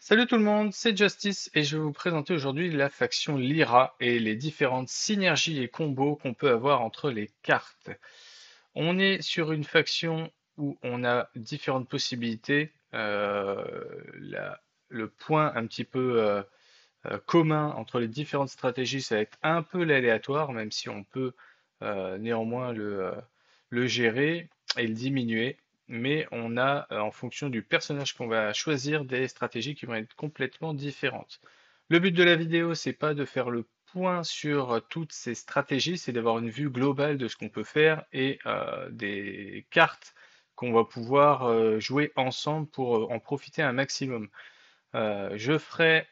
Salut tout le monde, c'est Justice et je vais vous présenter aujourd'hui la faction Lyra et les différentes synergies et combos qu'on peut avoir entre les cartes. On est sur une faction où on a différentes possibilités. Le point un petit peu commun entre les différentes stratégies, ça va être un peu l'aléatoire, même si on peut néanmoins le gérer et le diminuer. Mais on a, en fonction du personnage qu'on va choisir, des stratégies qui vont être complètement différentes. Le but de la vidéo, c'est pas de faire le point sur toutes ces stratégies, c'est d'avoir une vue globale de ce qu'on peut faire et des cartes qu'on va pouvoir jouer ensemble pour en profiter un maximum. Je ferai,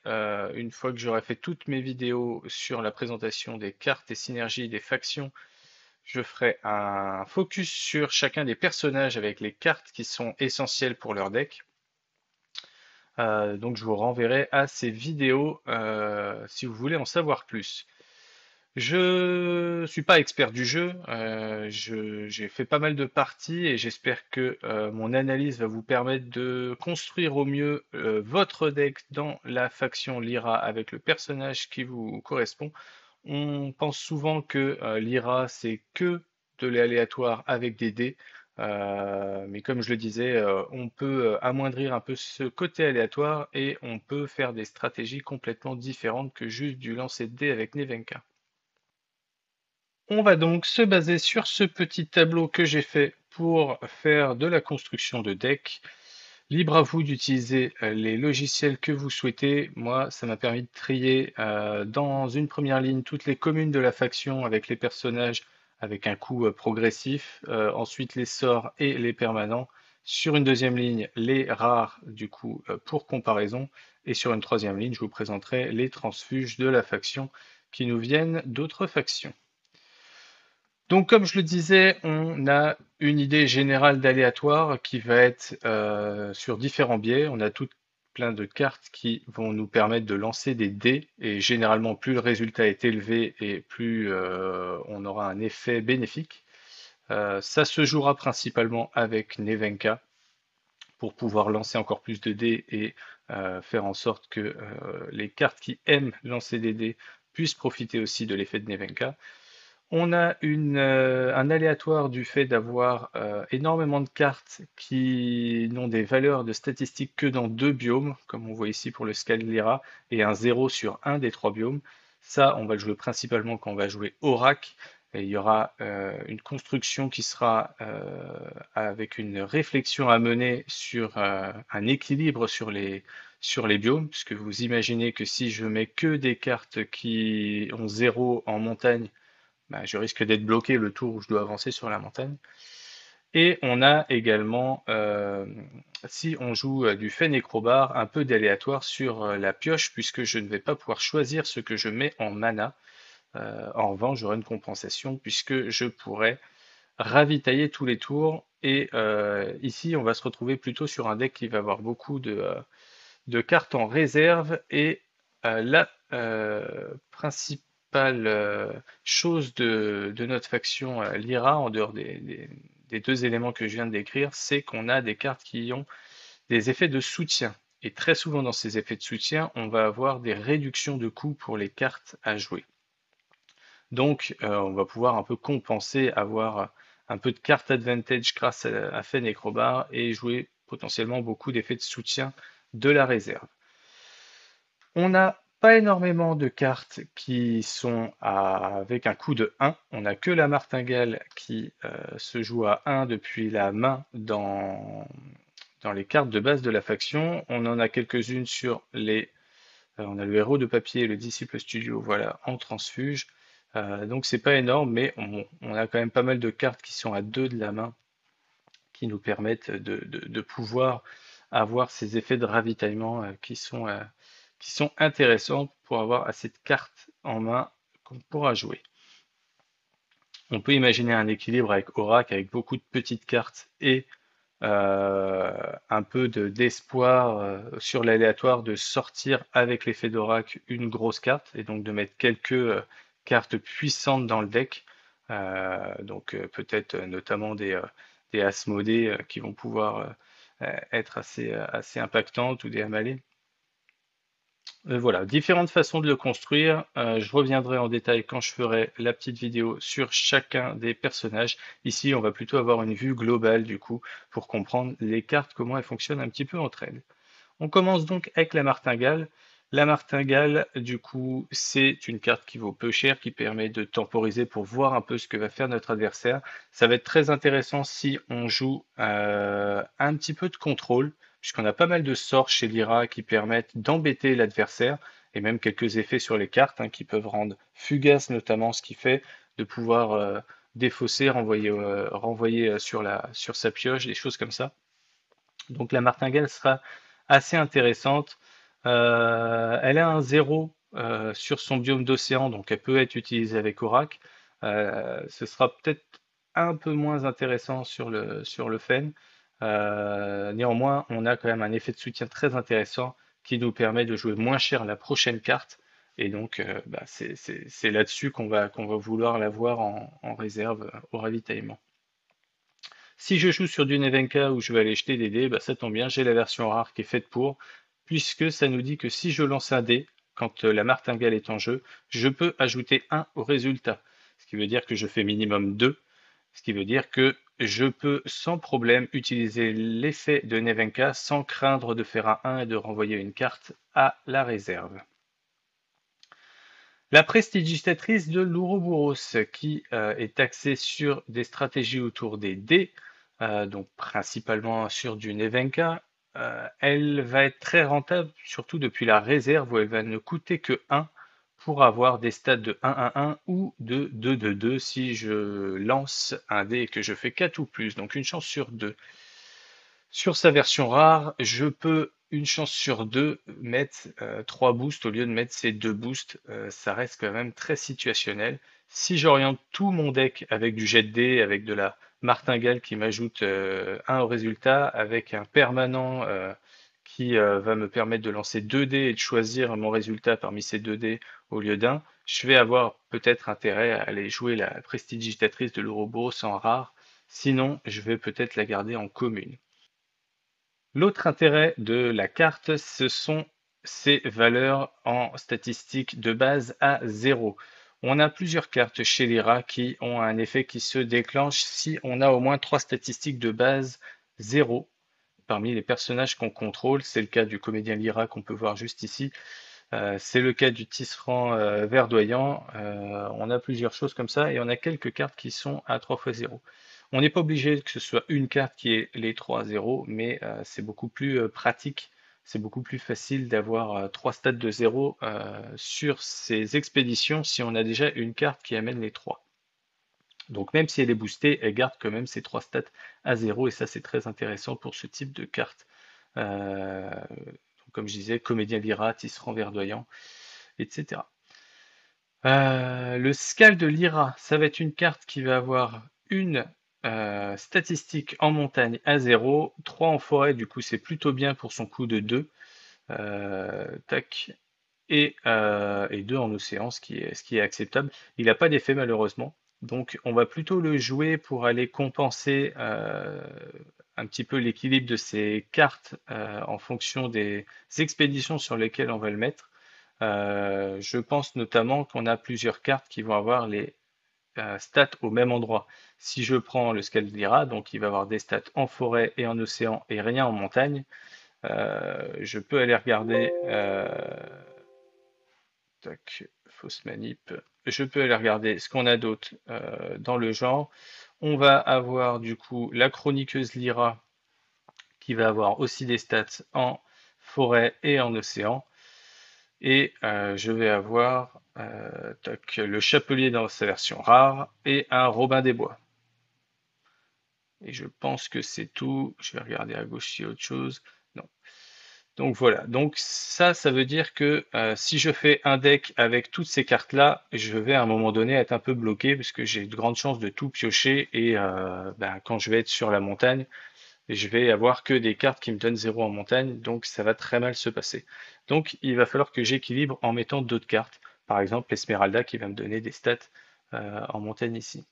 une fois que j'aurai fait toutes mes vidéos sur la présentation des cartes et synergies des factions, je ferai un focus sur chacun des personnages avec les cartes qui sont essentielles pour leur deck. Donc je vous renverrai à ces vidéos si vous voulez en savoir plus. Je suis pas expert du jeu, j'ai fait pas mal de parties et j'espère que mon analyse va vous permettre de construire au mieux votre deck dans la faction Lyra avec le personnage qui vous correspond. On pense souvent que Lyra c'est que de l'aléatoire avec des dés, mais comme je le disais, on peut amoindrir un peu ce côté aléatoire et on peut faire des stratégies complètement différentes que juste du lancer de dés avec Nevenka. On va donc se baser sur ce petit tableau que j'ai fait pour faire de la construction de deck. Libre à vous d'utiliser les logiciels que vous souhaitez. Moi, ça m'a permis de trier dans une première ligne toutes les communes de la faction avec les personnages avec un coût progressif. Ensuite, les sorts et les permanents. Sur une deuxième ligne, les rares, du coup, pour comparaison. Et sur une troisième ligne, je vous présenterai les transfuges de la faction qui nous viennent d'autres factions. Donc, comme je le disais, on a une idée générale d'aléatoire qui va être sur différents biais. On a tout plein de cartes qui vont nous permettre de lancer des dés, et généralement, plus le résultat est élevé et plus on aura un effet bénéfique. Ça se jouera principalement avec Nevenka pour pouvoir lancer encore plus de dés et faire en sorte que les cartes qui aiment lancer des dés puissent profiter aussi de l'effet de Nevenka. On a un aléatoire du fait d'avoir énormément de cartes qui n'ont des valeurs de statistiques que dans 2 biomes, comme on voit ici pour le Scalera, et un 0 sur un des 3 biomes. Ça, on va le jouer principalement quand on va jouer Orac, et il y aura une construction qui sera avec une réflexion à mener sur un équilibre sur les biomes, puisque vous imaginez que si je mets que des cartes qui ont 0 en montagne, bah, je risque d'être bloqué le tour où je dois avancer sur la montagne. Et on a également, si on joue du Fennécrobar, un peu d'aléatoire sur la pioche, puisque je ne vais pas pouvoir choisir ce que je mets en mana. En revanche, j'aurai une compensation, puisque je pourrais ravitailler tous les tours. Et ici, on va se retrouver plutôt sur un deck qui va avoir beaucoup de cartes en réserve. Et la principale chose de notre faction Lyra, en dehors des 2 éléments que je viens de décrire, c'est qu'on a des cartes qui ont des effets de soutien. Et très souvent dans ces effets de soutien, on va avoir des réductions de coûts pour les cartes à jouer. Donc on va pouvoir un peu compenser, avoir un peu de carte advantage grâce à Fennécrobar et jouer potentiellement beaucoup d'effets de soutien de la réserve. On n'a pas énormément de cartes qui sont avec un coût de 1. On n'a que la martingale qui se joue à 1 depuis la main dans les cartes de base de la faction. On en a quelques-unes sur les... on a le héros de papier et le disciple studio, voilà, en transfuge. Donc c'est pas énorme, mais on a quand même pas mal de cartes qui sont à 2 de la main, qui nous permettent de pouvoir avoir ces effets de ravitaillement qui sont intéressants pour avoir assez de cartes en main qu'on pourra jouer. On peut imaginer un équilibre avec Orac, avec beaucoup de petites cartes et un peu d'espoir sur l'aléatoire de sortir avec l'effet d'Orac une grosse carte et donc de mettre quelques cartes puissantes dans le deck. Donc peut-être notamment des Asmodées qui vont pouvoir être assez impactantes ou des Amalées. Voilà, différentes façons de le construire. Je reviendrai en détail quand je ferai la petite vidéo sur chacun des personnages. Ici, on va plutôt avoir une vue globale du coup pour comprendre les cartes, comment elles fonctionnent un petit peu entre elles. On commence donc avec la martingale. La martingale, du coup, c'est une carte qui vaut peu cher, qui permet de temporiser pour voir un peu ce que va faire notre adversaire. Ça va être très intéressant si on joue un petit peu de contrôle, puisqu'on a pas mal de sorts chez Lyra qui permettent d'embêter l'adversaire, et même quelques effets sur les cartes qui peuvent rendre fugace notamment, ce qui fait de pouvoir défausser, renvoyer sur sa pioche, des choses comme ça. Donc la martingale sera assez intéressante. Elle a un 0 sur son biome d'océan, donc elle peut être utilisée avec Oracle. Ce sera peut-être un peu moins intéressant sur le Fen. Néanmoins, on a quand même un effet de soutien très intéressant qui nous permet de jouer moins cher la prochaine carte. Et donc, c'est là-dessus qu'on va vouloir l'avoir en réserve au ravitaillement. Si je joue sur du Nevenka où je vais aller jeter des dés, bah, ça tombe bien, j'ai la version rare qui est faite pour, puisque ça nous dit que si je lance un dé, quand la martingale est en jeu, je peux ajouter 1 au résultat. Ce qui veut dire que je fais minimum 2, ce qui veut dire que je peux sans problème utiliser l'effet de Nevenka sans craindre de faire un 1 et de renvoyer une carte à la réserve. La prestidigitatrice de l'Ouroboros, qui est axée sur des stratégies autour des dés, donc principalement sur du Nevenka, elle va être très rentable, surtout depuis la réserve où elle va ne coûter que 1 pour avoir des stats de 1-1-1 ou de 2-2-2 si je lance un dé et que je fais 4 ou plus, donc une chance sur 2. Sur sa version rare, je peux une chance sur deux mettre 3 boosts au lieu de mettre ces 2 boosts. Ça reste quand même très situationnel. Si j'oriente tout mon deck avec du jet de dés, avec de la martingale qui m'ajoute 1 au résultat, avec un permanent qui va me permettre de lancer 2 dés et de choisir mon résultat parmi ces 2 dés au lieu d'un, je vais avoir peut-être intérêt à aller jouer la prestidigitatrice de l'Ouroboros en rare. Sinon, je vais peut-être la garder en commune. L'autre intérêt de la carte, ce sont ses valeurs en statistiques de base à 0. On a plusieurs cartes chez Lyra qui ont un effet qui se déclenche si on a au moins 3 statistiques de base 0 parmi les personnages qu'on contrôle. C'est le cas du comédien Lyra qu'on peut voir juste ici. C'est le cas du tisserand verdoyant. On a plusieurs choses comme ça et on a quelques cartes qui sont à 3 fois 0. On n'est pas obligé que ce soit une carte qui ait les 3 à 0, mais c'est beaucoup plus pratique. C'est beaucoup plus facile d'avoir 3 stats de 0 sur ces expéditions si on a déjà une carte qui amène les 3. Donc même si elle est boostée, elle garde quand même ses 3 stats à 0 et ça c'est très intéressant pour ce type de carte. Comme je disais, comédien Lyra, tisserand verdoyant, etc. Le Scal de Lyra, ça va être une carte qui va avoir une statistique en montagne à 0, 3 en forêt, du coup c'est plutôt bien pour son coup de 2, tac, et 2 en océan, ce qui est acceptable. Il n'a pas d'effet malheureusement, donc on va plutôt le jouer pour aller compenser un petit peu l'équilibre de ces cartes en fonction des expéditions sur lesquelles on va le mettre. Je pense notamment qu'on a plusieurs cartes qui vont avoir les stats au même endroit. Si je prends le Scaldira, donc il va avoir des stats en forêt et en océan et rien en montagne, je peux aller regarder. Tac, fausse manip. Je peux aller regarder ce qu'on a d'autre dans le genre. On va avoir du coup la chroniqueuse Lyra qui va avoir aussi des stats en forêt et en océan. Et je vais avoir le Chapelier dans sa version rare et un Robin des Bois. Et je pense que c'est tout. Je vais regarder à gauche s'il y a autre chose. Non. Donc voilà. Donc ça veut dire que si je fais un deck avec toutes ces cartes-là, je vais à un moment donné être un peu bloqué parce que j'ai de grandes chances de tout piocher et quand je vais être sur la montagne, je vais avoir que des cartes qui me donnent 0 en montagne, donc ça va très mal se passer. Donc il va falloir que j'équilibre en mettant d'autres cartes. Par exemple, l'Esmeralda qui va me donner des stats en montagne ici.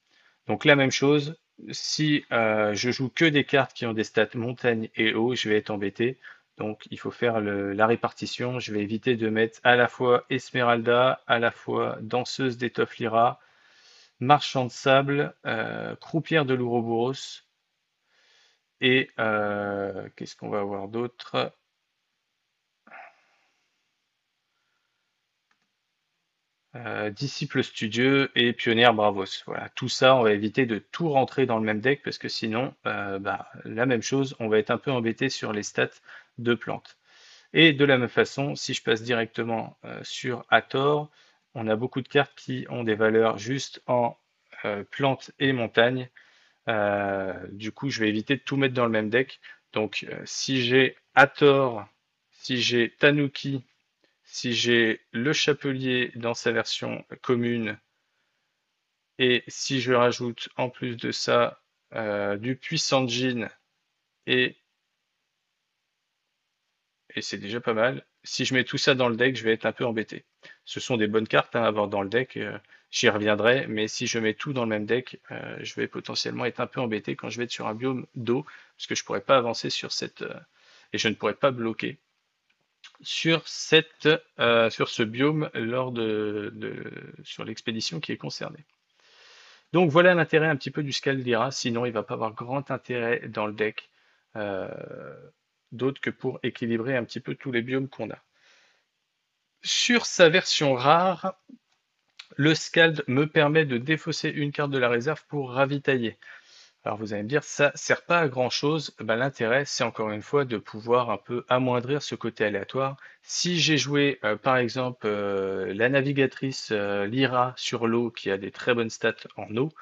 Donc la même chose, si je joue que des cartes qui ont des stats montagne et eau, je vais être embêté. Donc il faut faire la répartition. Je vais éviter de mettre à la fois Esmeralda, à la fois Danseuse d'étoffe Lyra, Marchand de sable, Croupière de l'Ouroboros et qu'est-ce qu'on va avoir d'autre? Disciple studieux et pionnière Bravos. Voilà, tout ça, on va éviter de tout rentrer dans le même deck parce que sinon, bah, la même chose, on va être un peu embêté sur les stats de plantes. Et de la même façon, si je passe directement sur Hathor, on a beaucoup de cartes qui ont des valeurs juste en plantes et montagnes. Du coup, je vais éviter de tout mettre dans le même deck. Donc, si j'ai Hathor, si j'ai Tanuki, si j'ai le Chapelier dans sa version commune, et si je rajoute en plus de ça du puissant Djinn, et, et c'est déjà pas mal, si je mets tout ça dans le deck, je vais être un peu embêté. Ce sont des bonnes cartes à avoir dans le deck, j'y reviendrai, mais si je mets tout dans le même deck, je vais potentiellement être un peu embêté quand je vais être sur un biome d'eau, parce que je ne pourrais pas avancer sur cette... et je ne pourrais pas bloquer sur ce biome lors sur l'expédition qui est concernée. Donc voilà l'intérêt un petit peu du Scaldira, sinon il ne va pas avoir grand intérêt dans le deck, euh, d'autre que pour équilibrer un petit peu tous les biomes qu'on a. Sur sa version rare, le Scald me permet de défausser une carte de la réserve pour ravitailler. Alors vous allez me dire, ça sert pas à grand chose. Ben, l'intérêt, c'est encore une fois de pouvoir un peu amoindrir ce côté aléatoire. Si j'ai joué par exemple la navigatrice Lyra sur l'eau qui a des très bonnes stats en eau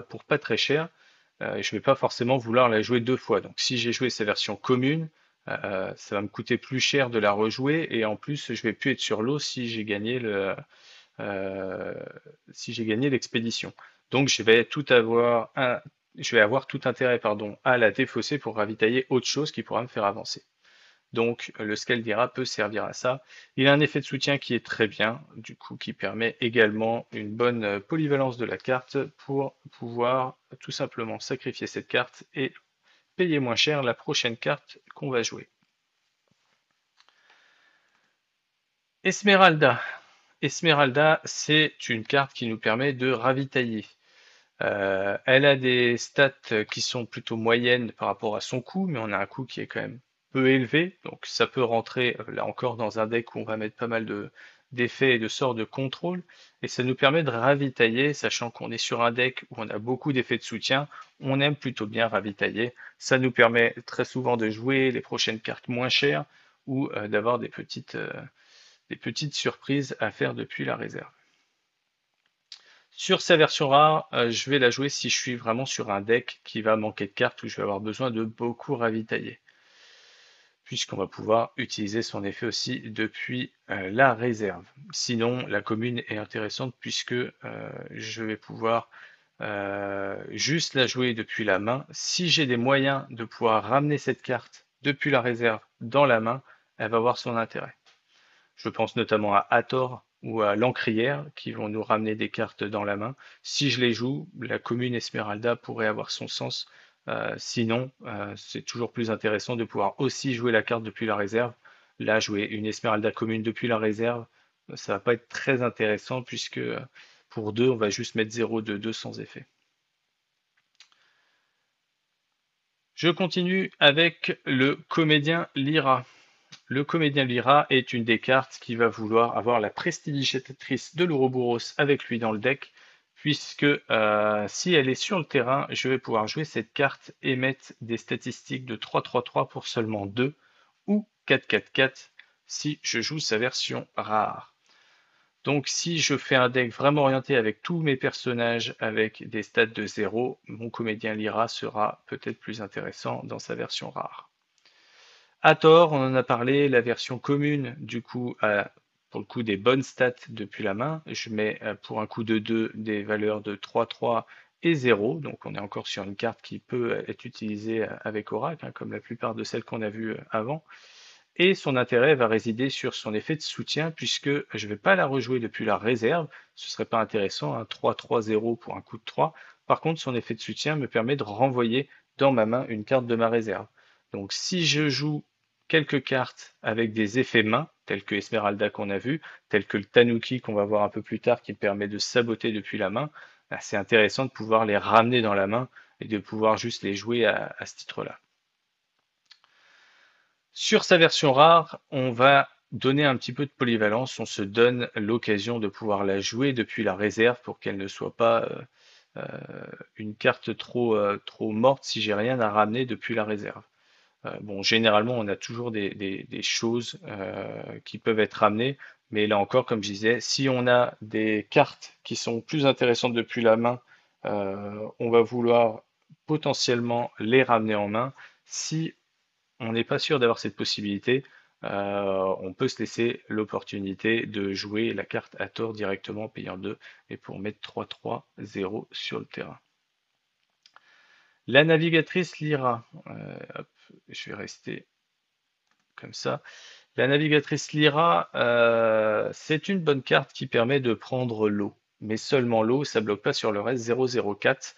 pour pas très cher, je vais pas forcément vouloir la jouer deux fois. Donc si j'ai joué sa version commune, ça va me coûter plus cher de la rejouer et en plus je vais plus être sur l'eau euh, si j'ai gagné l'expédition. Donc je vais avoir tout intérêt pardon, à la défausser pour ravitailler autre chose qui pourra me faire avancer. Donc le Scaldira peut servir à ça. Il a un effet de soutien qui est très bien, du coup qui permet également une bonne polyvalence de la carte pour pouvoir tout simplement sacrifier cette carte et payer moins cher la prochaine carte qu'on va jouer. Esmeralda. Esmeralda, c'est une carte qui nous permet de ravitailler. Elle a des stats qui sont plutôt moyennes par rapport à son coût, mais on a un coût qui est quand même peu élevé, donc ça peut rentrer là encore dans un deck où on va mettre pas mal d'effets et de sorts de contrôle, et ça nous permet de ravitailler, sachant qu'on est sur un deck où on a beaucoup d'effets de soutien, on aime plutôt bien ravitailler. Ça nous permet très souvent de jouer les prochaines cartes moins chères ou d'avoir des petites surprises à faire depuis la réserve. Sur sa version rare, je vais la jouer si je suis vraiment sur un deck qui va manquer de cartes où je vais avoir besoin de beaucoup ravitailler, puisqu'on va pouvoir utiliser son effet aussi depuis la réserve. Sinon, la commune est intéressante puisque je vais pouvoir juste la jouer depuis la main. Si j'ai des moyens de pouvoir ramener cette carte depuis la réserve dans la main, elle va avoir son intérêt. Je pense notamment à Hathor ou à l'Encrière qui vont nous ramener des cartes dans la main. Si je les joue, la commune Esmeralda pourrait avoir son sens. Sinon, c'est toujours plus intéressant de pouvoir aussi jouer la carte depuis la réserve. Là, jouer une Esmeralda commune depuis la réserve, ça va pas être très intéressant puisque pour deux, on va juste mettre 0 de 2 sans effet. Je continue avec le comédien Lyra. Le comédien Lyra est une des cartes qui va vouloir avoir la prestidigitatrice de l'Ouroboros avec lui dans le deck, puisque si elle est sur le terrain, je vais pouvoir jouer cette carte et mettre des statistiques de 3-3-3 pour seulement 2 ou 4-4-4 si je joue sa version rare. Donc si je fais un deck vraiment orienté avec tous mes personnages avec des stats de 0, mon comédien Lyra sera peut-être plus intéressant dans sa version rare. Hathor, on en a parlé, la version commune, du coup, a pour le coup des bonnes stats depuis la main. Je mets pour un coup de 2 des valeurs de 3, 3 et 0. Donc on est encore sur une carte qui peut être utilisée avec Oracle, hein, comme la plupart de celles qu'on a vues avant. Et son intérêt va résider sur son effet de soutien, puisque je ne vais pas la rejouer depuis la réserve. Ce ne serait pas intéressant, un 3-3-0 pour un coup de 3. Par contre, son effet de soutien me permet de renvoyer dans ma main une carte de ma réserve. Donc si je joue quelques cartes avec des effets main, tels que Esmeralda qu'on a vu, tels que le Tanuki qu'on va voir un peu plus tard qui permet de saboter depuis la main, bah, c'est intéressant de pouvoir les ramener dans la main et de pouvoir juste les jouer à ce titre-là. Sur sa version rare, on va donner un petit peu de polyvalence, on se donne l'occasion de pouvoir la jouer depuis la réserve pour qu'elle ne soit pas une carte trop morte si j'ai rien à ramener depuis la réserve. Bon, généralement, on a toujours des choses qui peuvent être ramenées, mais là encore, comme je disais, si on a des cartes qui sont plus intéressantes depuis la main, on va vouloir potentiellement les ramener en main. Si on n'est pas sûr d'avoir cette possibilité, on peut se laisser l'opportunité de jouer la carte à tort directement en payant 2 et pour mettre 3-3-0 sur le terrain. La navigatrice Lyra, hop, je vais rester comme ça. La navigatrice Lyra, c'est une bonne carte qui permet de prendre l'eau, mais seulement l'eau, ça bloque pas sur le reste 0-0-4.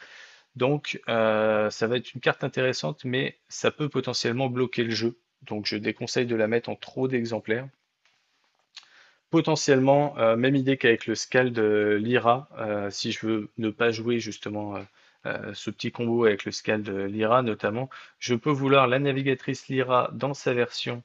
Donc ça va être une carte intéressante, mais ça peut potentiellement bloquer le jeu. Donc je déconseille de la mettre en trop d'exemplaires. Potentiellement, même idée qu'avec le Scald Lyra, si je veux ne pas jouer justement ce petit combo avec le Scald Lyra notamment, je peux vouloir la navigatrice Lyra dans sa version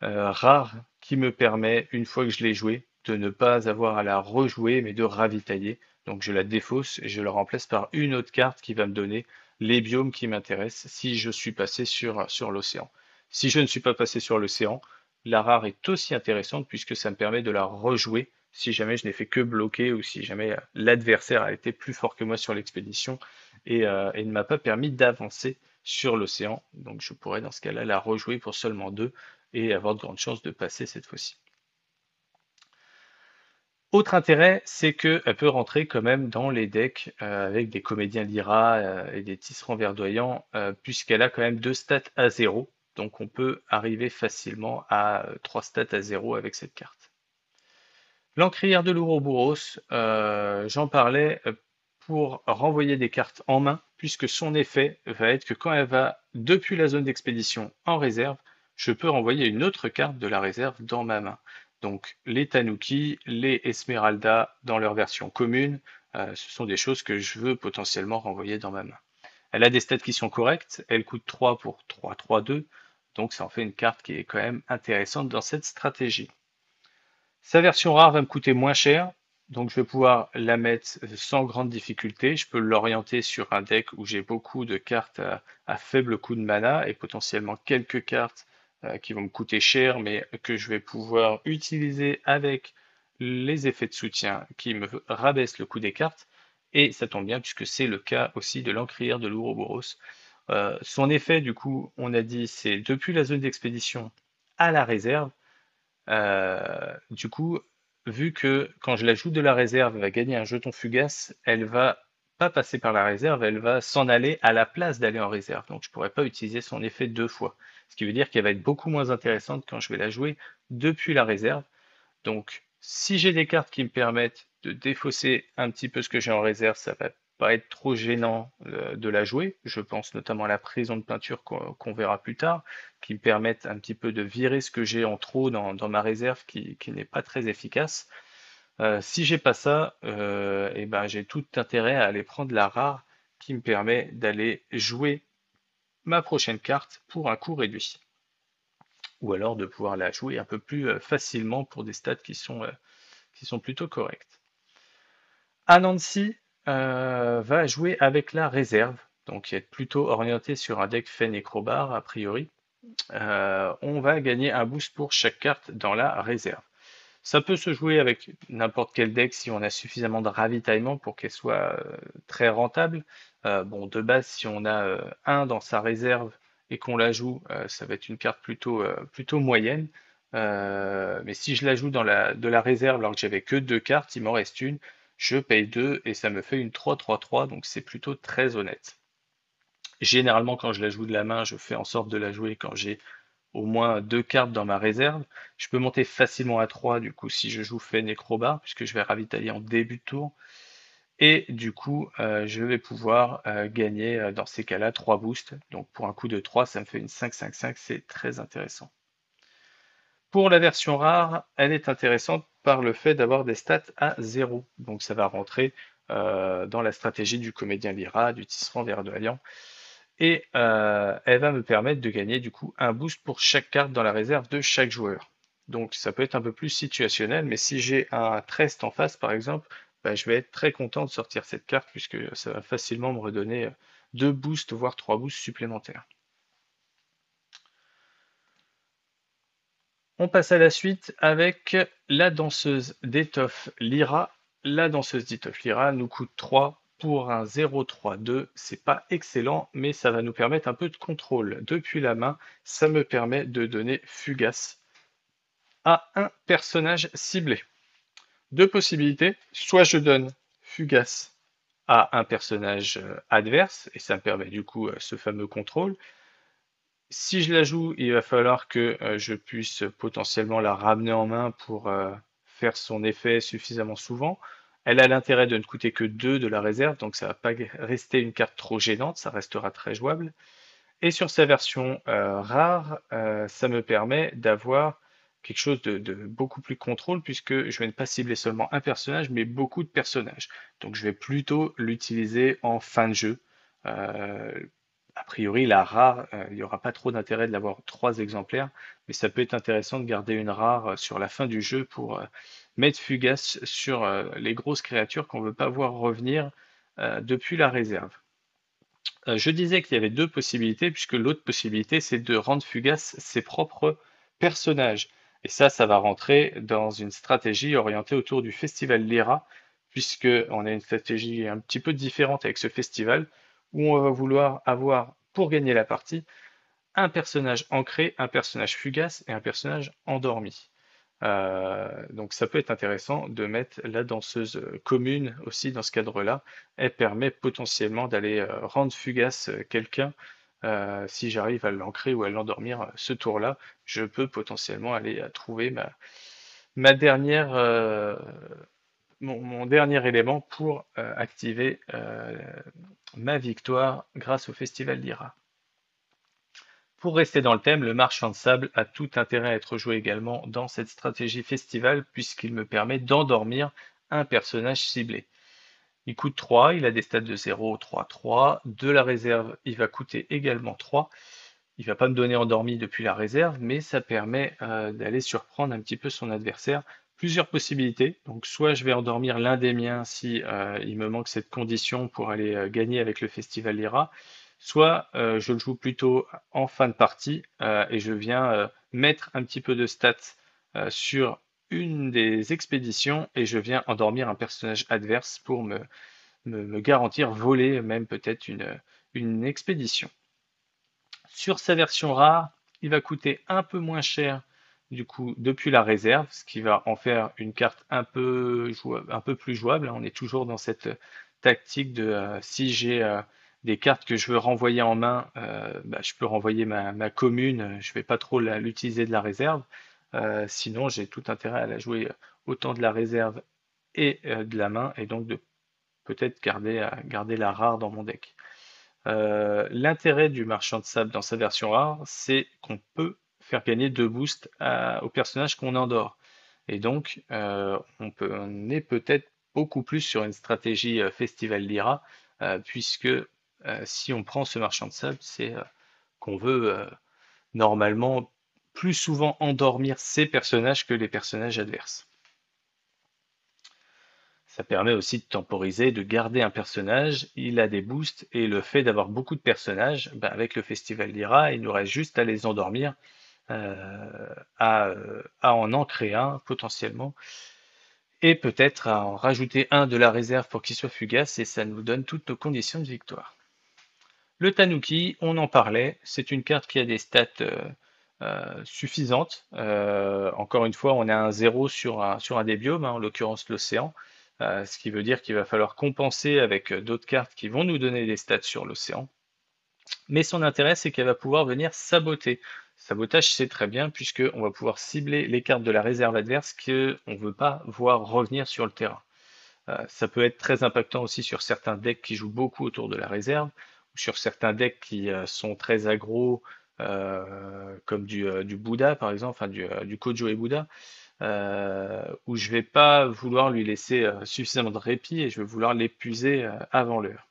rare qui me permet, une fois que je l'ai jouée, de ne pas avoir à la rejouer mais de ravitailler. Donc je la défausse et je la remplace par une autre carte qui va me donner les biomes qui m'intéressent si je suis passé sur l'océan. Si je ne suis pas passé sur l'océan, la rare est aussi intéressante puisque ça me permet de la rejouer si jamais je n'ai fait que bloquer ou si jamais l'adversaire a été plus fort que moi sur l'expédition et ne m'a pas permis d'avancer sur l'océan. Donc je pourrais dans ce cas-là la rejouer pour seulement 2 et avoir de grandes chances de passer cette fois-ci. Autre intérêt, c'est qu'elle peut rentrer quand même dans les decks avec des comédiens Lyra et des tisserands verdoyants, puisqu'elle a quand même 2 stats à 0. Donc on peut arriver facilement à 3 stats à 0 avec cette carte. L'encrière de l'Ouroboros, j'en parlais pour renvoyer des cartes en main, puisque son effet va être que quand elle va depuis la zone d'expédition en réserve, je peux renvoyer une autre carte de la réserve dans ma main. Donc les Tanuki, les Esmeralda dans leur version commune, ce sont des choses que je veux potentiellement renvoyer dans ma main. Elle a des stats qui sont correctes, elle coûte 3 pour 3-3-2, donc ça en fait une carte qui est quand même intéressante dans cette stratégie. Sa version rare va me coûter moins cher, donc je vais pouvoir la mettre sans grande difficulté. Je peux l'orienter sur un deck où j'ai beaucoup de cartes à faible coût de mana et potentiellement quelques cartes qui vont me coûter cher, mais que je vais pouvoir utiliser avec les effets de soutien qui me rabaissent le coût des cartes. Et ça tombe bien puisque c'est le cas aussi de l'encrière de l'Ouroboros. Son effet, du coup, on a dit, c'est depuis la zone d'expédition à la réserve. Du coup, vu que quand je l'ajoute de la réserve, elle va gagner un jeton fugace, elle va pas passer par la réserve, elle va s'en aller à la place d'aller en réserve. Donc je pourrais pas utiliser son effet 2 fois. Ce qui veut dire qu'elle va être beaucoup moins intéressante quand je vais la jouer depuis la réserve. Donc si j'ai des cartes qui me permettent de défausser un petit peu ce que j'ai en réserve, ça va pas être trop gênant de la jouer. Je pense notamment à la prison de peinture qu'on verra plus tard, qui me permettent un petit peu de virer ce que j'ai en trop dans ma réserve qui n'est pas très efficace. Si j'ai pas ça, et ben j'ai tout intérêt à aller prendre la rare qui me permet d'aller jouer ma prochaine carte pour un coût réduit. Ou alors de pouvoir la jouer un peu plus facilement pour des stats qui sont plutôt correctes. Anansi va jouer avec la réserve, donc être plutôt orienté sur un deck Fen et Crowbar a priori. On va gagner un boost pour chaque carte dans la réserve. Ça peut se jouer avec n'importe quel deck si on a suffisamment de ravitaillement pour qu'elle soit très rentable. Bon, de base, si on a un dans sa réserve et qu'on la joue, ça va être une carte plutôt moyenne. Mais si je la joue de la réserve alors que j'avais que 2 cartes, il m'en reste une, je paye 2 et ça me fait une 3-3-3, donc c'est plutôt très honnête. Généralement, quand je la joue de la main, je fais en sorte de la jouer quand j'ai au moins 2 cartes dans ma réserve. Je peux monter facilement à 3 du coup si je joue Fen et Crowbar, puisque je vais ravitailler en début de tour. Et du coup, je vais pouvoir gagner dans ces cas-là 3 boosts. Donc pour un coup de 3, ça me fait une 5-5-5, c'est très intéressant. Pour la version rare, elle est intéressante par le fait d'avoir des stats à 0. Donc ça va rentrer dans la stratégie du comédien Lyra, du tisserand verdoyant. Et elle va me permettre de gagner du coup un boost pour chaque carte dans la réserve de chaque joueur. Donc ça peut être un peu plus situationnel, mais si j'ai un Trest en face par exemple, bah, je vais être très content de sortir cette carte puisque ça va facilement me redonner 2 boosts, voire 3 boosts supplémentaires. On passe à la suite avec la danseuse d'étoffe Lyra. La danseuse d'étoffe Lyra nous coûte 3 pour un 0-3-2. C'est pas excellent, mais ça va nous permettre un peu de contrôle. Depuis la main, ça me permet de donner Fugace à un personnage ciblé. Deux possibilités, soit je donne Fugace à un personnage adverse, et ça me permet du coup ce fameux contrôle. Si je la joue, il va falloir que je puisse potentiellement la ramener en main pour faire son effet suffisamment souvent. Elle a l'intérêt de ne coûter que 2 de la réserve, donc ça ne va pas rester une carte trop gênante, ça restera très jouable. Et sur sa version rare, ça me permet d'avoir quelque chose de beaucoup plus contrôle, puisque je vais ne pas cibler seulement un personnage, mais beaucoup de personnages. Donc je vais plutôt l'utiliser en fin de jeu. Euh, a priori, la rare, il n'y aura pas trop d'intérêt de l'avoir 3 exemplaires, mais ça peut être intéressant de garder une rare sur la fin du jeu pour mettre Fugace sur les grosses créatures qu'on ne veut pas voir revenir depuis la réserve. Je disais qu'il y avait deux possibilités, puisque l'autre possibilité, c'est de rendre Fugace ses propres personnages. Et ça va rentrer dans une stratégie orientée autour du festival Lyra, puisque on a une stratégie un petit peu différente avec ce festival, où on va vouloir avoir, pour gagner la partie, un personnage ancré, un personnage fugace et un personnage endormi. Donc ça peut être intéressant de mettre la danseuse commune aussi dans ce cadre-là. Elle permet potentiellement d'aller rendre fugace quelqu'un. Si j'arrive à l'ancrer ou à l'endormir ce tour-là, je peux potentiellement aller trouver ma dernière, mon dernier élément pour activer ma victoire grâce au Festival d'Ira. Pour rester dans le thème, le marchand de sable a tout intérêt à être joué également dans cette stratégie festival puisqu'il me permet d'endormir un personnage ciblé. Il coûte 3, il a des stats de 0, 3, 3. De la réserve, il va coûter également 3. Il ne va pas me donner endormi depuis la réserve, mais ça permet d'aller surprendre un petit peu son adversaire. Plusieurs possibilités. Donc soit je vais endormir l'un des miens si il me manque cette condition pour aller gagner avec le Festival Lyra, soit je le joue plutôt en fin de partie et je viens mettre un petit peu de stats sur une des expéditions et je viens endormir un personnage adverse pour me garantir voler même peut-être une expédition. Sur sa version rare, il va coûter un peu moins cher du coup depuis la réserve, ce qui va en faire une carte un peu plus jouable. On est toujours dans cette tactique de si j'ai des cartes que je veux renvoyer en main, bah, je peux renvoyer ma commune, je ne vais pas trop l'utiliser de la réserve. Sinon, j'ai tout intérêt à la jouer autant de la réserve et de la main, et donc de peut-être garder la rare dans mon deck. L'intérêt du marchand de sable dans sa version rare, c'est qu'on peut faire gagner 2 boosts au personnage qu'on endort. Et donc, on est peut-être beaucoup plus sur une stratégie Festival Lyra, puisque si on prend ce marchand de sable, c'est qu'on veut normalement plus souvent endormir ses personnages que les personnages adverses. Ça permet aussi de temporiser, de garder un personnage, il a des boosts, et le fait d'avoir beaucoup de personnages, bah, avec le Festival d'Ira, il nous reste juste à les endormir, à en ancrer un potentiellement, et peut-être à en rajouter un de la réserve pour qu'il soit fugace, et ça nous donne toutes nos conditions de victoire. Le Tanuki, on en parlait, c'est une carte qui a des stats suffisantes. Encore une fois, on a un 0 sur un des biomes, hein, en l'occurrence l'océan, ce qui veut dire qu'il va falloir compenser avec d'autres cartes qui vont nous donner des stats sur l'océan. Mais son intérêt, c'est qu'elle va pouvoir venir saboter. Sabotage, c'est très bien, puisqu'on va pouvoir cibler les cartes de la réserve adverse qu'on ne veut pas voir revenir sur le terrain. Ça peut être très impactant aussi sur certains decks qui jouent beaucoup autour de la réserve, ou sur certains decks qui sont très aggro, comme du Bouddha par exemple, enfin du Kojo et Bouddha, où je vais pas vouloir lui laisser suffisamment de répit et je vais vouloir l'épuiser avant l'heure.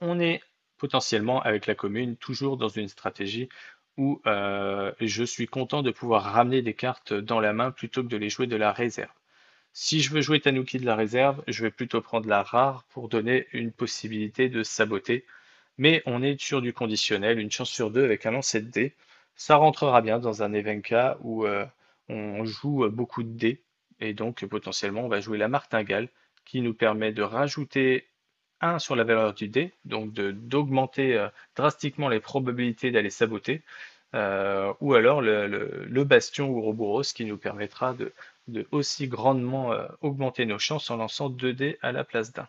On est potentiellement avec la commune toujours dans une stratégie où je suis content de pouvoir ramener des cartes dans la main plutôt que de les jouer de la réserve. Si je veux jouer Tanuki de la réserve, je vais plutôt prendre la rare pour donner une possibilité de saboter. Mais on est sur du conditionnel, une chance sur deux avec un lancer de dés. Ça rentrera bien dans un Evenka où on joue beaucoup de dés. Et donc potentiellement on va jouer la martingale qui nous permet de rajouter 1 sur la valeur du dé, donc d'augmenter drastiquement les probabilités d'aller saboter, ou alors le bastion Ouroboros qui nous permettra de aussi grandement augmenter nos chances en lançant 2 dés à la place d'un.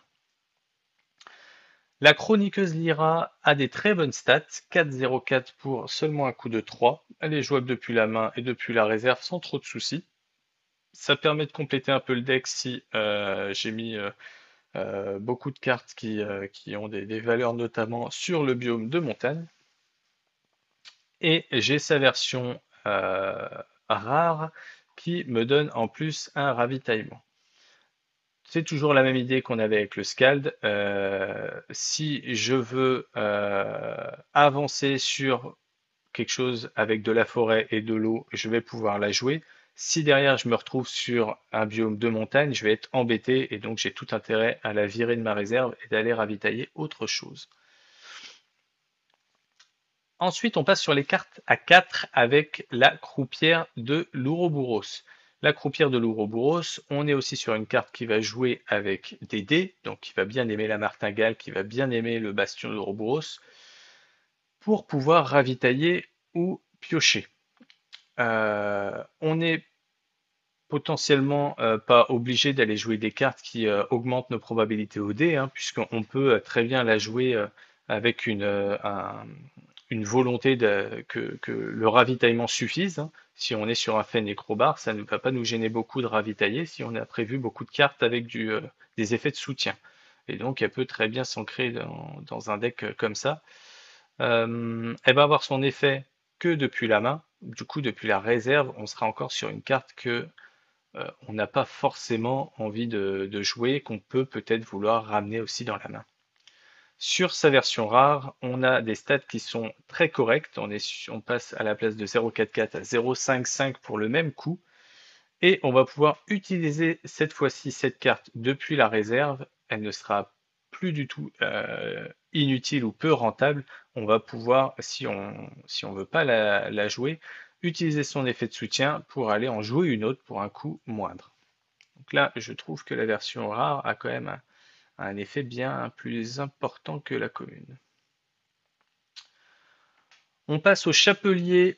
La chroniqueuse Lyra a des très bonnes stats, 4-0-4 pour seulement un coup de 3. Elle est jouable depuis la main et depuis la réserve sans trop de soucis. Ça permet de compléter un peu le deck si j'ai mis beaucoup de cartes qui ont des valeurs notamment sur le biome de montagne. Et j'ai sa version rare qui me donne en plus un ravitaillement. C'est toujours la même idée qu'on avait avec le Scald. Si je veux avancer sur quelque chose avec de la forêt et de l'eau, je vais pouvoir la jouer. Si derrière je me retrouve sur un biome de montagne, je vais être embêté et donc j'ai tout intérêt à la virer de ma réserve et d'aller ravitailler autre chose. Ensuite, on passe sur les cartes à 4 avec la croupière de l'Ouroboros. La croupière de l'Ouroboros, on est aussi sur une carte qui va jouer avec des dés, donc qui va bien aimer la martingale, qui va bien aimer le bastion de l'Ouroboros, pour pouvoir ravitailler ou piocher. On n'est potentiellement pas obligé d'aller jouer des cartes qui augmentent nos probabilités au dé, hein, puisqu'on peut très bien la jouer avec une volonté que le ravitaillement suffise, hein. Si on est sur un fait nécrobar, ça ne va pas nous gêner beaucoup de ravitailler si on a prévu beaucoup de cartes avec des effets de soutien. Et donc, elle peut très bien s'ancrer dans un deck comme ça. Elle va avoir son effet que depuis la main. Du coup, depuis la réserve, on sera encore sur une carte que on n'a pas forcément envie de jouer, qu'on peut peut-être vouloir ramener aussi dans la main. Sur sa version rare, on a des stats qui sont très correctes. On passe à la place de 0,44 à 0,55 pour le même coup. Et on va pouvoir utiliser cette fois-ci cette carte depuis la réserve. Elle ne sera plus du tout inutile ou peu rentable. On va pouvoir, si on veut pas la jouer, utiliser son effet de soutien pour aller en jouer une autre pour un coût moindre. Donc là, je trouve que la version rare a quand même un effet bien plus important que la commune. On passe au chapelier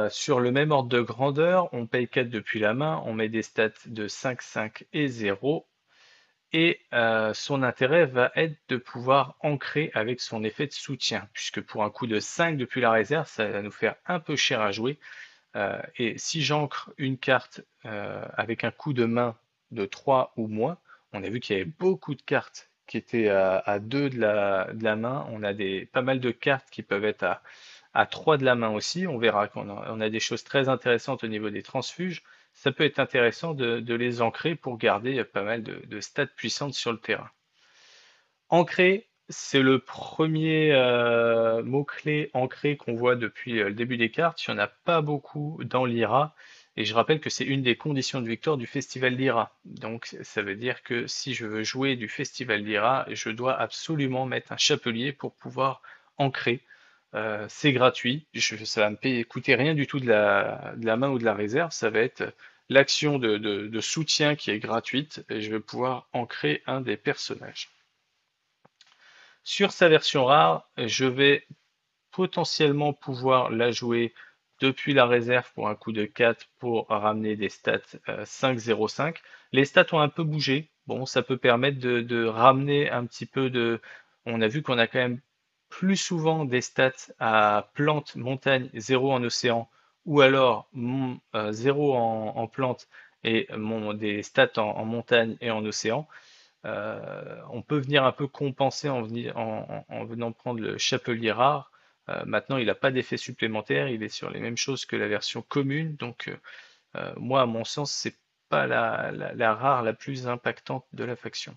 sur le même ordre de grandeur. On paye 4 depuis la main. On met des stats de 5, 5 et 0. Et son intérêt va être de pouvoir ancrer avec son effet de soutien, puisque pour un coup de 5 depuis la réserve, ça va nous faire un peu cher à jouer. Et si j'ancre une carte avec un coup de main de 3 ou moins, on a vu qu'il y avait beaucoup de cartes qui étaient à 2 de la main. On a pas mal de cartes qui peuvent être à 3 de la main aussi. On verra qu'on a des choses très intéressantes au niveau des transfuges. Ça peut être intéressant de les ancrer pour garder pas mal de stats puissantes sur le terrain. Ancrer, c'est le premier mot-clé ancré qu'on voit depuis le début des cartes. Il n'y en a pas beaucoup dans l'IRA. Et je rappelle que c'est une des conditions de victoire du Festival d'IRA. Donc ça veut dire que si je veux jouer du Festival d'IRA, je dois absolument mettre un chapelier pour pouvoir ancrer. C'est gratuit, ça va me coûter rien du tout de la main ou de la réserve, ça va être l'action de soutien qui est gratuite et je vais pouvoir ancrer un des personnages. Sur sa version rare, je vais potentiellement pouvoir la jouer depuis la réserve pour un coup de 4 pour ramener des stats 5-0-5. Les stats ont un peu bougé. Bon, ça peut permettre de ramener un petit peu de... On a vu qu'on a quand même plus souvent des stats à plante, montagne, 0 en océan, ou alors 0 en plante et des stats en montagne et en océan. On peut venir un peu compenser en venant prendre le chapelier rare Maintenant, il n'a pas d'effet supplémentaire, il est sur les mêmes choses que la version commune, donc moi, à mon sens, c'est pas la rare la plus impactante de la faction.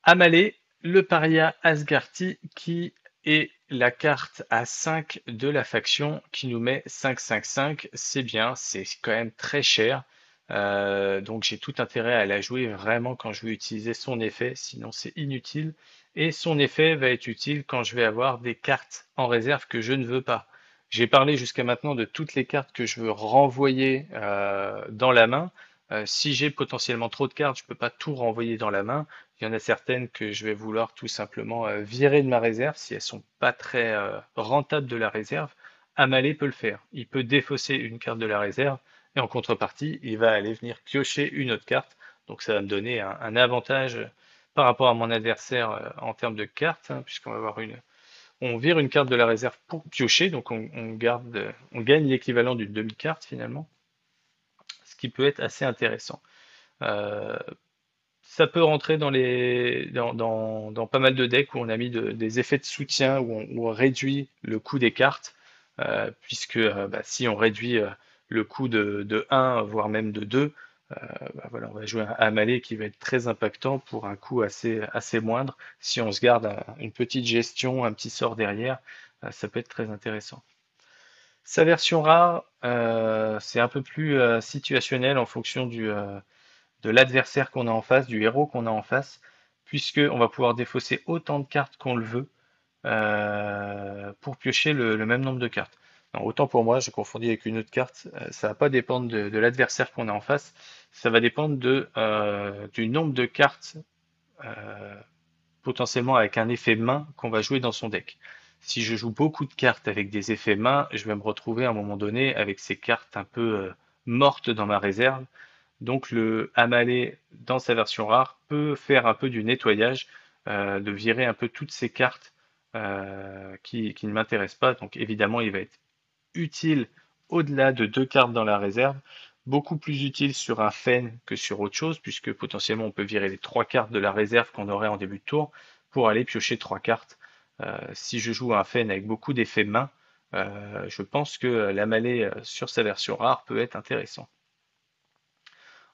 Amalé, le paria Asgarty, qui est la carte à 5 de la faction, qui nous met 5-5-5. C'est bien, c'est quand même très cher. Donc j'ai tout intérêt à la jouer vraiment quand je veux utiliser son effet, sinon c'est inutile. Et son effet va être utile quand je vais avoir des cartes en réserve que je ne veux pas. J'ai parlé jusqu'à maintenant de toutes les cartes que je veux renvoyer dans la main. Si j'ai potentiellement trop de cartes, je ne peux pas tout renvoyer dans la main. Il y en a certaines que je vais vouloir tout simplement virer de ma réserve si elles sont pas très rentables de la réserve. Amalé peut le faire. Il peut défausser une carte de la réserve et en contrepartie, il va aller venir piocher une autre carte. Donc ça va me donner un avantage par rapport à mon adversaire en termes de cartes, hein, puisqu'on va avoir on vire une carte de la réserve pour piocher, donc on gagne l'équivalent d'une demi-carte finalement, ce qui peut être assez intéressant. Euh, Ça peut rentrer dans pas mal de decks où on a mis des effets de soutien, où on réduit le coût des cartes, puisque bah, si on réduit le coût de 1, voire même de 2, bah, voilà, on va jouer un Amalé qui va être très impactant pour un coût assez moindre. Si on se garde une petite gestion, un petit sort derrière, ça peut être très intéressant. Sa version rare, c'est un peu plus situationnel en fonction de l'adversaire qu'on a en face, du héros qu'on a en face, puisque on va pouvoir défausser autant de cartes qu'on le veut pour piocher le même nombre de cartes. Non, autant pour moi, j'ai confondu avec une autre carte, ça va pas dépendre de l'adversaire qu'on a en face, ça va dépendre du nombre de cartes euh, potentiellement avec un effet main qu'on va jouer dans son deck. Si je joue beaucoup de cartes avec des effets main, je vais me retrouver à un moment donné avec ces cartes un peu mortes dans ma réserve. Donc le Amalé, dans sa version rare, peut faire un peu du nettoyage, de virer un peu toutes ces cartes qui ne m'intéressent pas. Donc évidemment, il va être utile au-delà de 2 cartes dans la réserve, beaucoup plus utile sur un Fen que sur autre chose, puisque potentiellement on peut virer les 3 cartes de la réserve qu'on aurait en début de tour pour aller piocher 3 cartes. Si je joue un Fen avec beaucoup d'effets main, je pense que l'Amalé sur sa version rare peut être intéressant.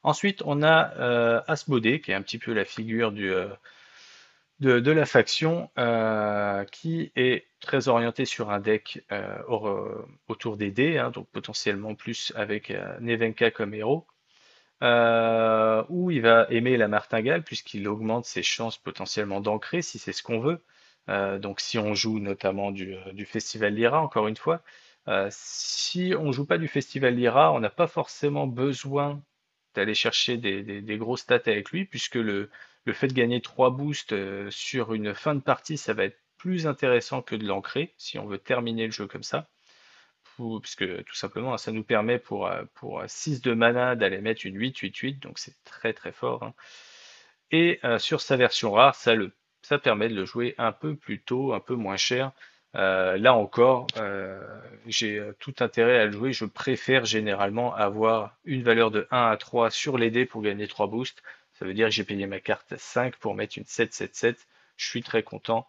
Ensuite, on a Asmodée, qui est un petit peu la figure de la faction, qui est très orientée sur un deck autour des dés, hein, donc potentiellement plus avec Nevenka comme héros, où il va aimer la martingale, puisqu'il augmente ses chances potentiellement d'ancrer, si c'est ce qu'on veut. Donc si on joue notamment du Festival Lyra, encore une fois, si on joue pas du Festival Lyra, on n'a pas forcément besoin d'aller chercher des gros stats avec lui, puisque le fait de gagner 3 boosts sur une fin de partie, ça va être plus intéressant que de l'ancrer, si on veut terminer le jeu comme ça. Puisque tout simplement, ça nous permet pour 6 de mana d'aller mettre une 8-8-8, donc c'est très très fort, hein. Et sur sa version rare, ça permet de le jouer un peu plus tôt, un peu moins cher. Là encore, j'ai tout intérêt à le jouer. Je préfère généralement avoir une valeur de 1 à 3 sur les dés pour gagner 3 boosts. Ça veut dire que j'ai payé ma carte 5 pour mettre une 7-7-7. Je suis très content.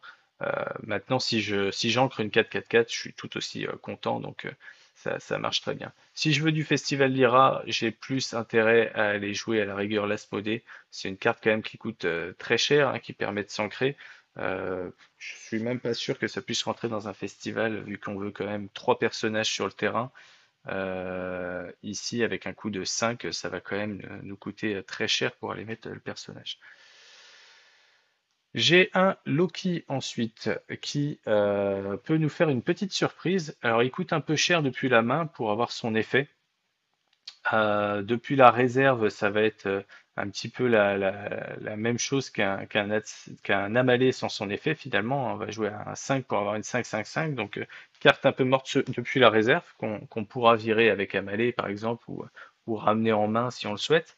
Maintenant, si j'ancre une 4-4-4, je suis tout aussi content. Donc ça marche très bien. Si je veux du Festival Lyra, j'ai plus intérêt à aller jouer à la rigueur l'Asmodée. C'est une carte quand même qui coûte très cher, hein, qui permet de s'ancrer. Je suis même pas sûr que ça puisse rentrer dans un festival, vu qu'on veut quand même 3 personnages sur le terrain. Ici, avec un coût de 5, ça va quand même nous coûter très cher pour aller mettre le personnage. J'ai un Loki ensuite qui peut nous faire une petite surprise. Alors il coûte un peu cher depuis la main pour avoir son effet. Depuis la réserve, ça va être un petit peu la même chose qu'un Amalé sans son effet finalement. On va jouer à un 5 pour avoir une 5-5-5. Donc carte un peu morte depuis la réserve qu'on pourra virer avec Amalé par exemple ou ramener en main si on le souhaite.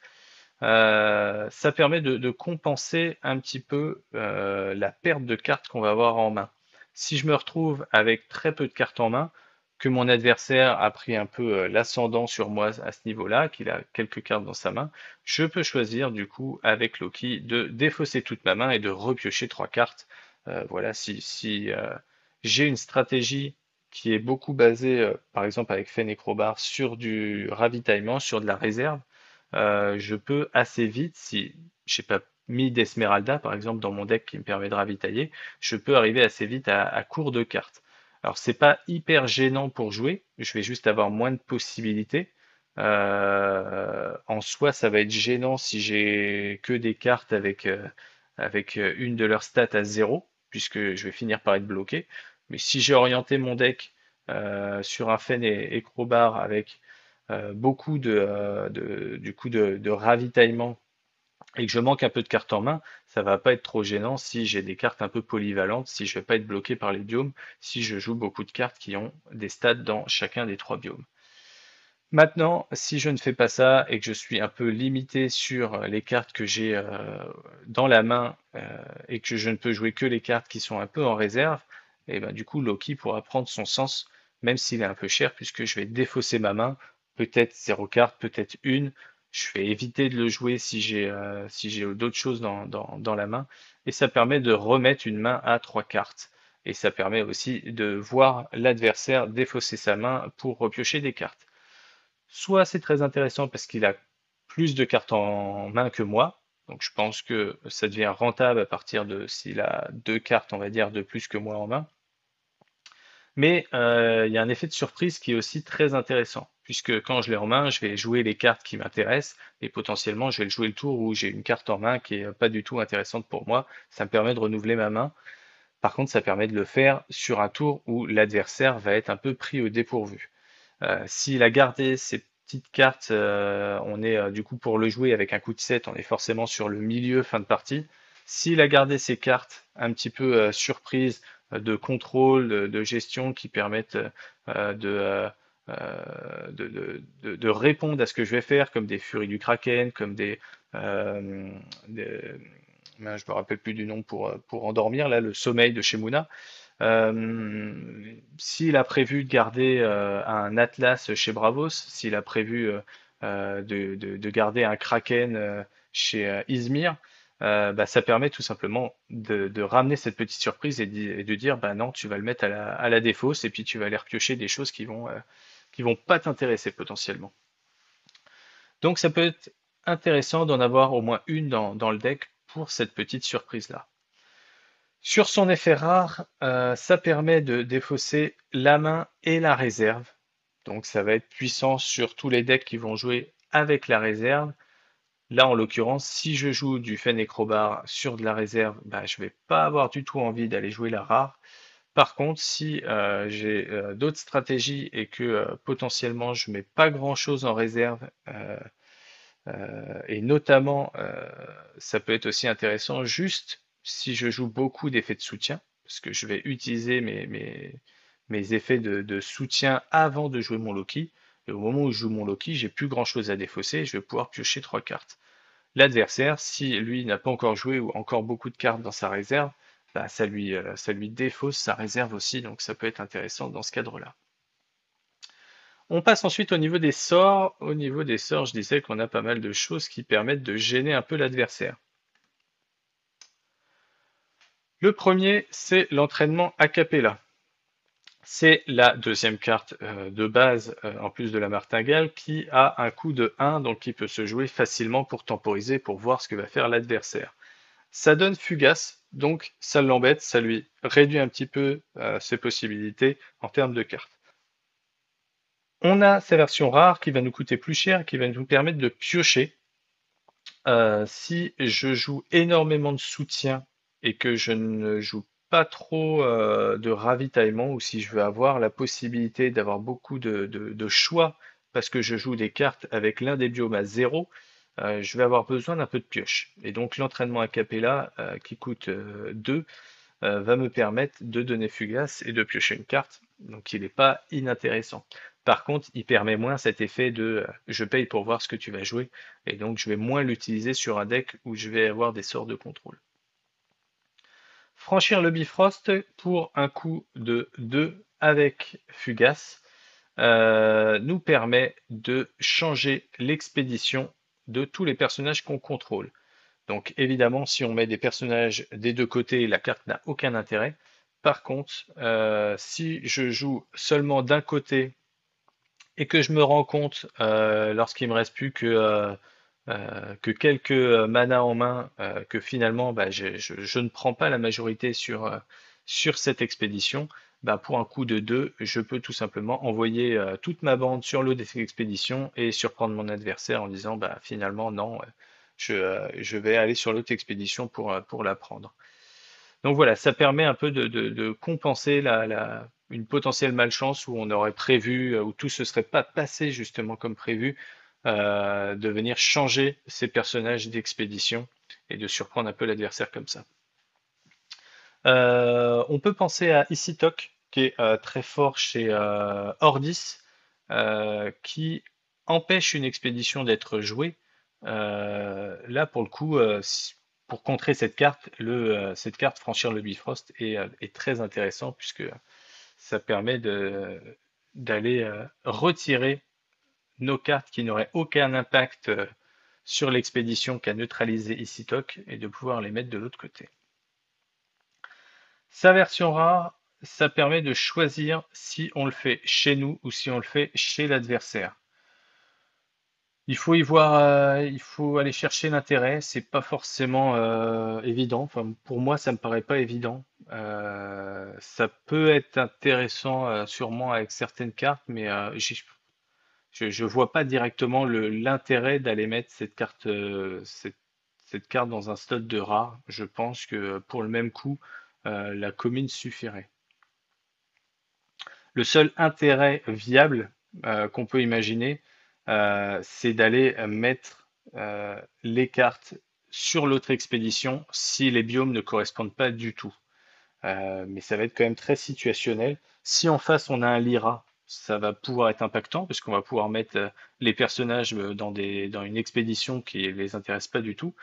Ça permet de compenser un petit peu la perte de cartes qu'on va avoir en main. Si je me retrouve avec très peu de cartes en main, que mon adversaire a pris un peu l'ascendant sur moi à ce niveau-là, qu'il a quelques cartes dans sa main, je peux choisir du coup avec Loki de défausser toute ma main et de repiocher 3 cartes. Voilà, si j'ai une stratégie qui est beaucoup basée, par exemple avec Fenecrobar, sur du ravitaillement, sur de la réserve, je peux assez vite, si j'ai pas mis d'Esmeralda, par exemple, dans mon deck qui me permet de ravitailler, je peux arriver assez vite à court de cartes. Alors, c'est pas hyper gênant pour jouer, je vais juste avoir moins de possibilités. En soi, ça va être gênant si j'ai que des cartes avec une de leurs stats à zéro, puisque je vais finir par être bloqué. Mais si j'ai orienté mon deck sur un Fen et Crobar avec beaucoup du coup de ravitaillement et que je manque un peu de cartes en main, ça va pas être trop gênant si j'ai des cartes un peu polyvalentes, si je vais pas être bloqué par les biomes, si je joue beaucoup de cartes qui ont des stats dans chacun des trois biomes. Maintenant, si je ne fais pas ça et que je suis un peu limité sur les cartes que j'ai dans la main et que je ne peux jouer que les cartes qui sont un peu en réserve, et ben du coup Loki pourra prendre son sens, même s'il est un peu cher, puisque je vais défausser ma main, peut-être zéro carte, peut-être une. Je vais éviter de le jouer si j'ai d'autres choses dans la main, et ça permet de remettre une main à trois cartes. Et ça permet aussi de voir l'adversaire défausser sa main pour repiocher des cartes. Soit c'est très intéressant parce qu'il a plus de cartes en main que moi, donc je pense que ça devient rentable à partir de s'il a deux cartes, on va dire, de plus que moi en main. Mais il y a un effet de surprise qui est aussi très intéressant, puisque quand je l'ai en main, je vais jouer les cartes qui m'intéressent, et potentiellement je vais le jouer le tour où j'ai une carte en main qui est pas du tout intéressante pour moi. Ça me permet de renouveler ma main. Par contre, ça permet de le faire sur un tour où l'adversaire va être un peu pris au dépourvu. S'il a gardé ses petites cartes, on est du coup pour le jouer avec un coup de 7, on est forcément sur le milieu fin de partie. S'il a gardé ses cartes un petit peu surprises de contrôle, de gestion qui permettent de répondre à ce que je vais faire, comme des Furies du Kraken, comme euh, des- je me rappelle plus du nom pour endormir, là, le sommeil de chez Mouna. S'il a prévu de garder un Atlas chez Bravos, s'il a prévu de garder un Kraken chez Izmir, bah, ça permet tout simplement de ramener cette petite surprise et de dire bah non, tu vas le mettre à la défausse et puis tu vas aller repiocher des choses qui vont pas t'intéresser potentiellement. Donc ça peut être intéressant d'en avoir au moins une dans le deck pour cette petite surprise-là. Sur son effet rare, ça permet de défausser la main et la réserve. Donc ça va être puissant sur tous les decks qui vont jouer avec la réserve. Là, en l'occurrence, si je joue du Fenecrobar sur de la réserve, bah, je vais pas avoir du tout envie d'aller jouer la rare. Par contre, si j'ai d'autres stratégies et que potentiellement je mets pas grand-chose en réserve, et notamment, ça peut être aussi intéressant juste si je joue beaucoup d'effets de soutien, parce que je vais utiliser mes effets de soutien avant de jouer mon Loki. Et au moment où je joue mon Loki, j'ai plus grand-chose à défausser, je vais pouvoir piocher trois cartes. L'adversaire, si lui n'a pas encore joué ou encore beaucoup de cartes dans sa réserve, bah, ça lui défausse sa réserve aussi, donc ça peut être intéressant dans ce cadre-là. On passe ensuite au niveau des sorts. Au niveau des sorts, je disais qu'on a pas mal de choses qui permettent de gêner un peu l'adversaire. Le premier, c'est l'entraînement a cappella. C'est la deuxième carte de base, en plus de la martingale, qui a un coût de 1, donc qui peut se jouer facilement pour temporiser, pour voir ce que va faire l'adversaire. Ça donne fugace, donc ça l'embête, ça lui réduit un petit peu ses possibilités en termes de cartes. On a sa version rare qui va nous coûter plus cher, qui va nous permettre de piocher. Si je joue énormément de soutien et que je ne joue pas trop de ravitaillement, ou si je veux avoir la possibilité d'avoir beaucoup de choix parce que je joue des cartes avec l'un des biomes à zéro, je vais avoir besoin d'un peu de pioche. Et donc l'entraînement a cappella qui coûte 2 va me permettre de donner fugace et de piocher une carte, donc il n'est pas inintéressant. Par contre, il permet moins cet effet de je paye pour voir ce que tu vas jouer, et donc je vais moins l'utiliser sur un deck où je vais avoir des sorts de contrôle. Franchir le Bifrost pour un coût de 2 avec fugace nous permet de changer l'expédition de tous les personnages qu'on contrôle. Donc évidemment, si on met des personnages des deux côtés, la carte n'a aucun intérêt. Par contre, si je joue seulement d'un côté et que je me rends compte, lorsqu'il me reste plus que quelques manas en main, que finalement bah, je ne prends pas la majorité sur cette expédition, bah, pour un coup de 2, je peux tout simplement envoyer toute ma bande sur l'autre expédition et surprendre mon adversaire en disant bah, finalement non, je vais aller sur l'autre expédition pour la prendre. Donc voilà, ça permet un peu de compenser une potentielle malchance où on aurait prévu, où tout se serait pas passé justement comme prévu, de venir changer ses personnages d'expédition et de surprendre un peu l'adversaire comme ça. On peut penser à Isitok, qui est très fort chez Ordis, qui empêche une expédition d'être jouée. Là, pour le coup, pour contrer cette carte, cette carte Franchir le Bifrost est très intéressant puisque ça permet d'aller retirer nos cartes qui n'auraient aucun impact sur l'expédition qu'a neutralisé Isitok et de pouvoir les mettre de l'autre côté. Sa version rare, ça permet de choisir si on le fait chez nous ou si on le fait chez l'adversaire. Il faut y voir, il faut aller chercher l'intérêt. C'est pas forcément évident. Enfin, pour moi, ça me paraît pas évident. Ça peut être intéressant sûrement avec certaines cartes, mais je vois pas directement l'intérêt d'aller mettre cette carte dans un slot de rare. Je pense que pour le même coup, la commune suffirait. Le seul intérêt viable qu'on peut imaginer, c'est d'aller mettre les cartes sur l'autre expédition si les biomes ne correspondent pas du tout. Mais ça va être quand même très situationnel. Si en face on a un Lyra, ça va pouvoir être impactant parce qu'on va pouvoir mettre les personnages dans une expédition qui les intéresse pas du tout.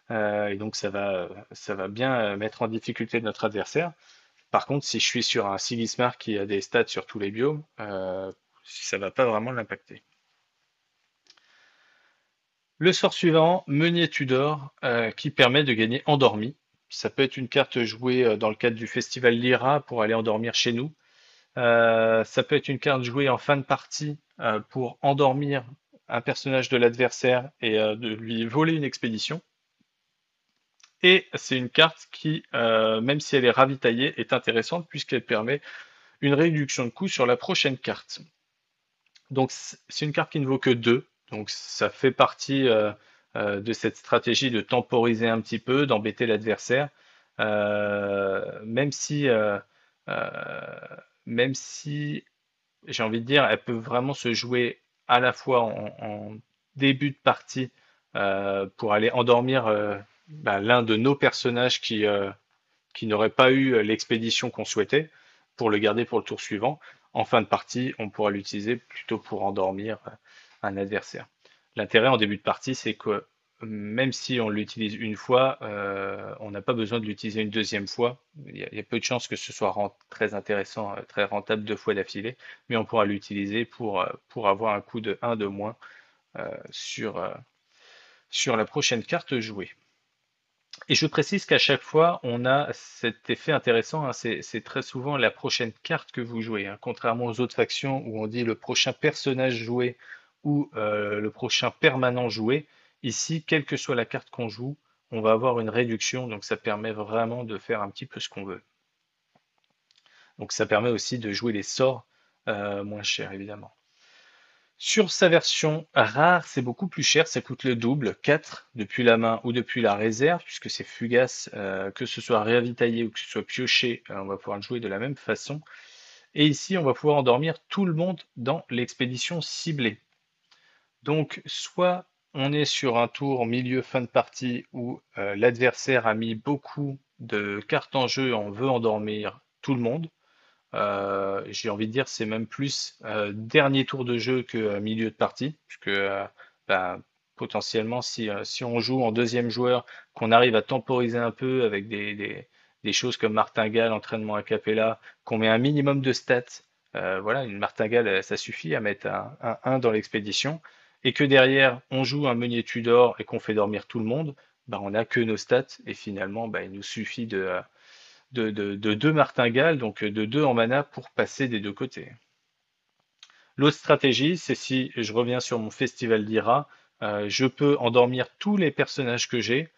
Et donc ça va bien mettre en difficulté notre adversaire. Par contre, si je suis sur un Sigismar qui a des stats sur tous les biomes, ça va pas vraiment l'impacter. Le sort suivant, Meunier Tudor, qui permet de gagner endormi. Ça peut être une carte jouée dans le cadre du festival Lyra pour aller endormir chez nous. Ça peut être une carte jouée en fin de partie pour endormir un personnage de l'adversaire et de lui voler une expédition. Et c'est une carte qui, même si elle est ravitaillée, est intéressante puisqu'elle permet une réduction de coût sur la prochaine carte. Donc c'est une carte qui ne vaut que 2, donc ça fait partie de cette stratégie de temporiser un petit peu, d'embêter l'adversaire, même si même si j'ai envie de dire, elle peut vraiment se jouer à la fois en début de partie pour aller endormir bah, l'un de nos personnages qui n'aurait pas eu l'expédition qu'on souhaitait, pour le garder pour le tour suivant. En fin de partie, on pourra l'utiliser plutôt pour endormir un adversaire. L'intérêt en début de partie, c'est que même si on l'utilise une fois, on n'a pas besoin de l'utiliser une deuxième fois. Il y a peu de chances que ce soit très intéressant, très rentable 2 fois d'affilée, mais on pourra l'utiliser pour avoir un coût de 1 de moins euh, sur, euh, sur la prochaine carte jouée. Et je précise qu'à chaque fois, on a cet effet intéressant, hein, c'est très souvent la prochaine carte que vous jouez, hein, contrairement aux autres factions où on dit le prochain personnage joué ou le prochain permanent joué. Ici, quelle que soit la carte qu'on joue, on va avoir une réduction, donc ça permet vraiment de faire un petit peu ce qu'on veut. Donc ça permet aussi de jouer les sorts moins chers, évidemment. Sur sa version rare, c'est beaucoup plus cher, ça coûte le double, 4 depuis la main ou depuis la réserve, puisque c'est fugace, que ce soit ravitaillé ou que ce soit pioché, on va pouvoir le jouer de la même façon. Et ici, on va pouvoir endormir tout le monde dans l'expédition ciblée. Donc, soit on est sur un tour milieu fin de partie où l'adversaire a mis beaucoup de cartes en jeu, on veut endormir tout le monde. J'ai envie de dire c'est même plus dernier tour de jeu que milieu de partie, puisque ben, potentiellement si on joue en deuxième joueur, qu'on arrive à temporiser un peu avec des choses comme martingale, entraînement a cappella, qu'on met un minimum de stats, voilà, une martingale ça suffit à mettre un 1 dans l'expédition, et que derrière on joue un meunier Tudor et qu'on fait dormir tout le monde, bah, on n'a que nos stats et finalement, bah, il nous suffit de deux martingales, donc de 2 en mana pour passer des deux côtés. L'autre stratégie, c'est si je reviens sur mon festival d'Ira, je peux endormir tous les personnages que j'ai.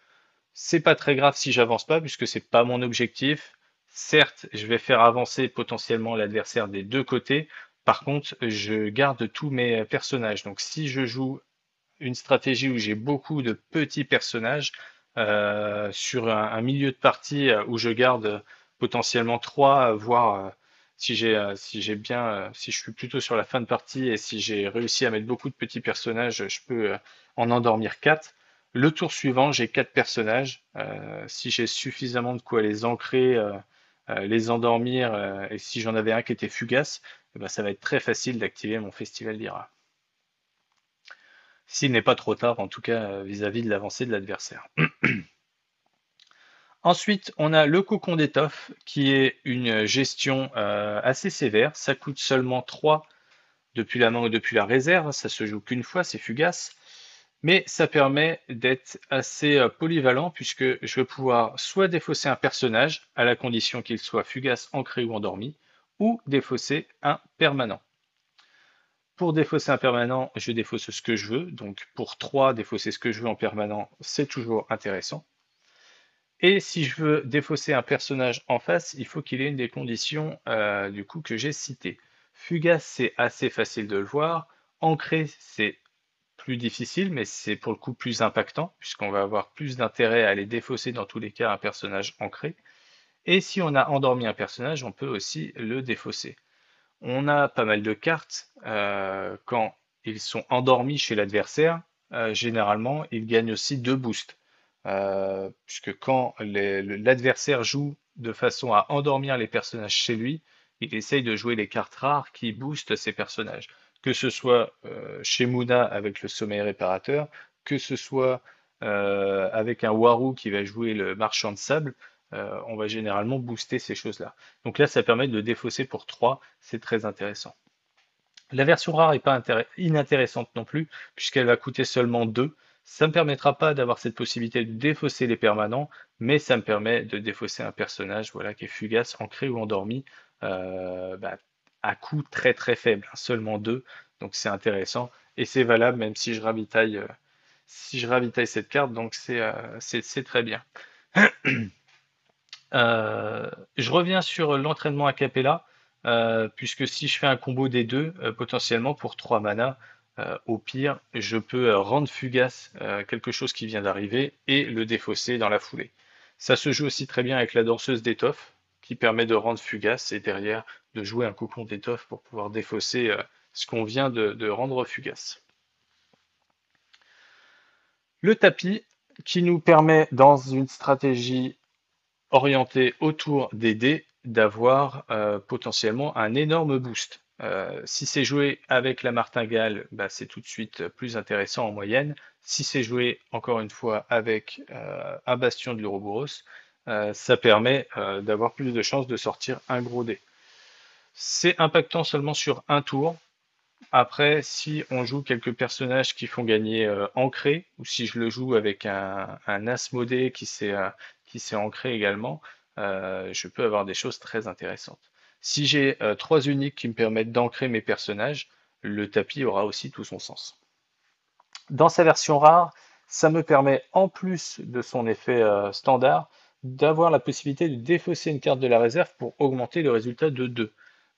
C'est pas très grave si j'avance pas, puisque c'est pas mon objectif. Certes, je vais faire avancer potentiellement l'adversaire des deux côtés. Par contre, je garde tous mes personnages. Donc, si je joue une stratégie où j'ai beaucoup de petits personnages sur un milieu de partie où je garde potentiellement trois, voire si je suis plutôt sur la fin de partie et si j'ai réussi à mettre beaucoup de petits personnages, je peux en endormir quatre. Le tour suivant, j'ai quatre personnages. Si j'ai suffisamment de quoi les ancrer, les endormir, et si j'en avais un qui était fugace, eh ben, ça va être très facile d'activer mon festival d'Ira. S'il n'est pas trop tard, en tout cas vis-à-vis de l'avancée de l'adversaire. Ensuite, on a le cocon d'étoffe, qui est une gestion assez sévère. Ça coûte seulement 3 depuis la main ou depuis la réserve. Ça se joue qu'une fois, c'est fugace. Mais ça permet d'être assez polyvalent, puisque je vais pouvoir soit défausser un personnage, à la condition qu'il soit fugace, ancré ou endormi, ou défausser un permanent. Pour défausser un permanent, je défausse ce que je veux. Donc pour 3, défausser ce que je veux en permanent, c'est toujours intéressant. Et si je veux défausser un personnage en face, il faut qu'il ait une des conditions du coup que j'ai citées. Fugace, c'est assez facile de le voir. Ancré, c'est plus difficile, mais c'est pour le coup plus impactant, puisqu'on va avoir plus d'intérêt à aller défausser dans tous les cas un personnage ancré. Et si on a endormi un personnage, on peut aussi le défausser. On a pas mal de cartes. Quand ils sont endormis chez l'adversaire, généralement, ils gagnent aussi 2 boosts. Puisque quand l'adversaire joue de façon à endormir les personnages chez lui, il essaye de jouer les cartes rares qui boostent ses personnages. Que ce soit chez Muna avec le sommeil réparateur, que ce soit avec un Waru qui va jouer le marchand de sable, on va généralement booster ces choses-là. Donc là, ça permet de le défausser pour 3, c'est très intéressant. La version rare n'est pas inintéressante non plus, puisqu'elle va coûter seulement 2. Ça ne me permettra pas d'avoir cette possibilité de défausser les permanents, mais ça me permet de défausser un personnage voilà, qui est fugace, ancré ou endormi, à coût très très faible, hein, seulement 2. Donc c'est intéressant, et c'est valable même si je ravitaille cette carte, donc c'est très bien. Je reviens sur l'entraînement a cappella, puisque si je fais un combo des deux, potentiellement pour 3 mana, au pire, je peux rendre fugace quelque chose qui vient d'arriver et le défausser dans la foulée. Ça se joue aussi très bien avec la danseuse d'étoffe, qui permet de rendre fugace et derrière de jouer un cocon d'étoffe pour pouvoir défausser ce qu'on vient de rendre fugace. Le tapis, qui nous permet dans une stratégie orienté autour des dés d'avoir potentiellement un énorme boost. Si c'est joué avec la martingale, bah, c'est tout de suite plus intéressant en moyenne. Si c'est joué encore une fois avec un bastion de l'Ouroboros, ça permet d'avoir plus de chances de sortir un gros dé. C'est impactant seulement sur un tour. Après, si on joue quelques personnages qui font gagner ancré, ou si je le joue avec un Asmodée qui s'est ancré également, je peux avoir des choses très intéressantes. Si j'ai 3 uniques qui me permettent d'ancrer mes personnages, le tapis aura aussi tout son sens. Dans sa version rare, ça me permet, en plus de son effet standard, d'avoir la possibilité de défausser une carte de la réserve pour augmenter le résultat de 2.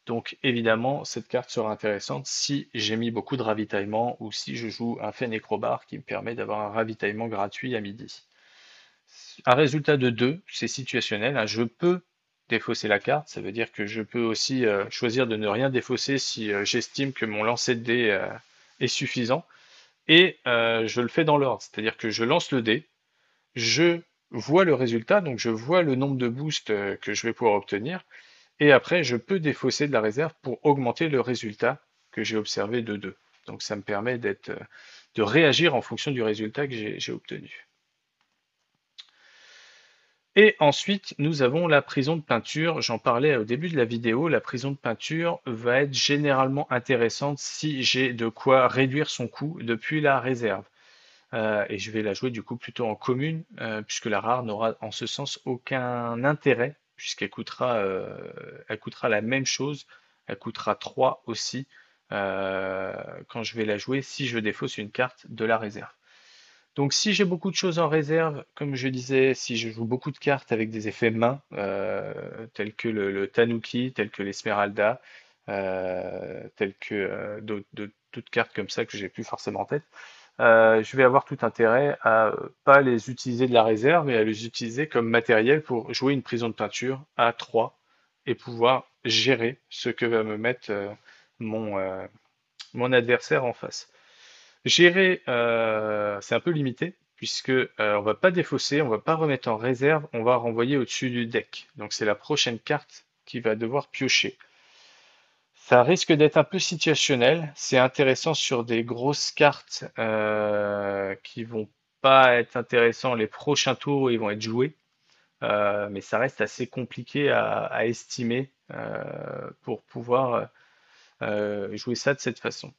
Donc évidemment, cette carte sera intéressante si j'ai mis beaucoup de ravitaillement ou si je joue un Fenecrobar qui me permet d'avoir un ravitaillement gratuit à midi. Un résultat de 2, c'est situationnel, hein. Je peux défausser la carte, ça veut dire que je peux aussi choisir de ne rien défausser si j'estime que mon lancer de dés est suffisant. Et je le fais dans l'ordre, c'est-à-dire que je lance le dé, je vois le résultat, donc je vois le nombre de boosts que je vais pouvoir obtenir, et après je peux défausser de la réserve pour augmenter le résultat que j'ai observé de 2. Donc ça me permet de réagir en fonction du résultat que j'ai obtenu. Et ensuite, nous avons la prison de peinture. J'en parlais au début de la vidéo. La prison de peinture va être généralement intéressante si j'ai de quoi réduire son coût depuis la réserve. et je vais la jouer du coup plutôt en commune, puisque la rare n'aura en ce sens aucun intérêt, elle coûtera la même chose, elle coûtera 3 aussi, quand je vais la jouer si je défausse une carte de la réserve. Donc si j'ai beaucoup de choses en réserve, comme je disais, si je joue beaucoup de cartes avec des effets main, tels que le Tanuki, tels que l'Esmeralda, tels que d'autres cartes comme ça que j'ai plus forcément en tête, je vais avoir tout intérêt à pas les utiliser de la réserve et à les utiliser comme matériel pour jouer une prison de peinture à 3 et pouvoir gérer ce que va me mettre mon, euh, mon adversaire en face. Gérer, c'est un peu limité puisque on va pas défausser, on va pas remettre en réserve, on va renvoyer au-dessus du deck. Donc c'est la prochaine carte qui va devoir piocher. Ça risque d'être un peu situationnel. C'est intéressant sur des grosses cartes qui vont pas être intéressants les prochains tours où ils vont être joués. Mais ça reste assez compliqué à estimer pour pouvoir jouer ça de cette façon.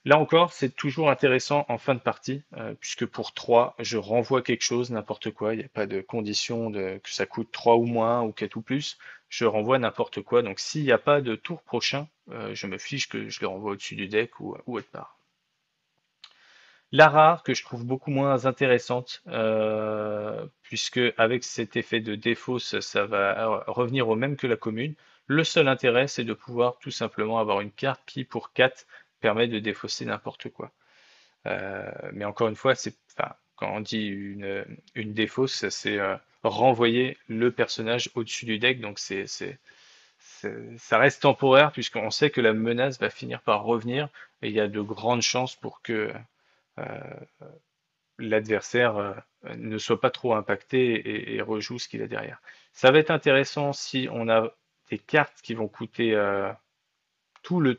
Là encore, c'est toujours intéressant en fin de partie, puisque pour 3, je renvoie quelque chose, n'importe quoi. Il n'y a pas de condition que ça coûte 3 ou moins ou 4 ou plus. Je renvoie n'importe quoi. Donc s'il n'y a pas de tour prochain, je me fiche que je le renvoie au-dessus du deck ou autre part. La rare, que je trouve beaucoup moins intéressante, puisque avec cet effet de défausse, ça va revenir au même que la commune. Le seul intérêt, c'est de pouvoir tout simplement avoir une carte qui, pour 4, permet de défausser n'importe quoi. Mais encore une fois, enfin, quand on dit une défausse, c'est renvoyer le personnage au-dessus du deck, donc ça reste temporaire puisqu'on sait que la menace va finir par revenir et il y a de grandes chances pour que euh, l'adversaire ne soit pas trop impacté et rejoue ce qu'il a derrière. Ça va être intéressant si on a des cartes qui vont coûter tout le,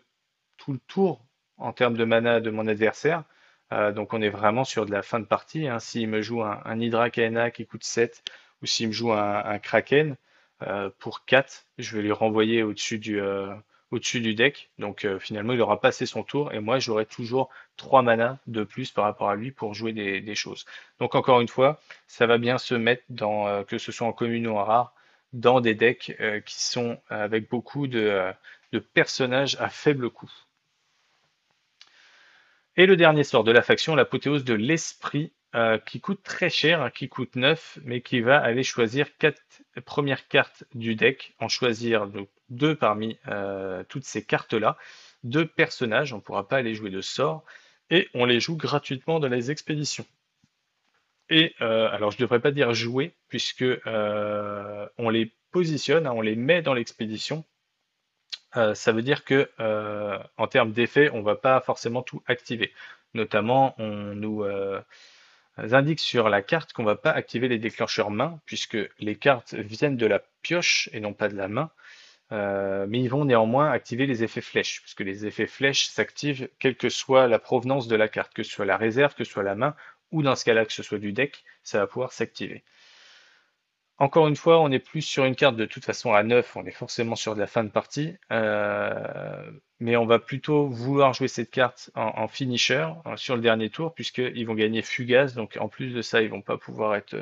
tout le tour en termes de mana de mon adversaire. Donc on est vraiment sur de la fin de partie, hein. S'il me joue un Hydra Kaena qui coûte 7 ou s'il me joue un Kraken pour 4, je vais lui renvoyer au-dessus du deck. Donc finalement, il aura passé son tour et moi, j'aurai toujours 3 mana de plus par rapport à lui pour jouer des choses. Donc encore une fois, ça va bien se mettre que ce soit en commune ou en rare, dans des decks qui sont avec beaucoup de personnages à faible coût. Et le dernier sort de la faction, l'apothéose de l'esprit, qui coûte très cher, hein, qui coûte 9, mais qui va aller choisir 4 premières cartes du deck, en choisir donc 2 parmi toutes ces cartes-là, 2 personnages, on ne pourra pas les jouer de sort, et on les joue gratuitement dans les expéditions. Et alors je ne devrais pas dire jouer, puisque on les positionne, hein, on les met dans l'expédition. Ça veut dire que en termes d'effet, on va pas forcément tout activer. Notamment, on nous indique sur la carte qu'on va pas activer les déclencheurs main, puisque les cartes viennent de la pioche et non pas de la main. Mais ils vont néanmoins activer les effets flèches, puisque les effets flèches s'activent quelle que soit la provenance de la carte, que ce soit la réserve, que ce soit la main, ou dans ce cas-là, que ce soit du deck, ça va pouvoir s'activer. Encore une fois, on est plus sur une carte de toute façon à 9, on est forcément sur de la fin de partie, mais on va plutôt vouloir jouer cette carte en finisher sur le dernier tour, puisqu'ils vont gagner Fugace, donc en plus de ça, ils vont pas pouvoir être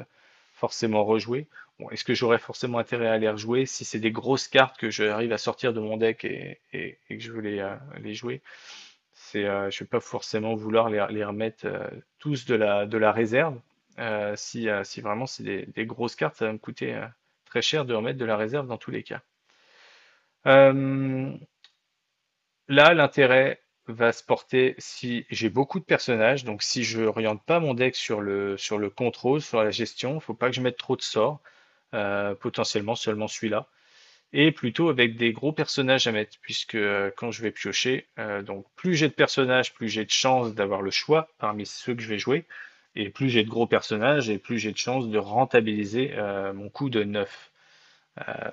forcément rejoués. Bon, est-ce que j'aurais forcément intérêt à les rejouer si c'est des grosses cartes que j'arrive à sortir de mon deck et que je veux les jouer? Je vais pas forcément vouloir les remettre tous de la réserve. Si vraiment c'est des grosses cartes, ça va me coûter très cher de remettre de la réserve dans tous les cas. Euh, Là, l'intérêt va se porter si j'ai beaucoup de personnages, donc si je oriente pas mon deck sur le contrôle, sur la gestion, il ne faut pas que je mette trop de sorts, potentiellement seulement celui-là et plutôt avec des gros personnages à mettre, puisque quand je vais piocher, donc plus j'ai de personnages, plus j'ai de chances d'avoir le choix parmi ceux que je vais jouer, et plus j'ai de gros personnages, et plus j'ai de chances de rentabiliser mon coût de 9.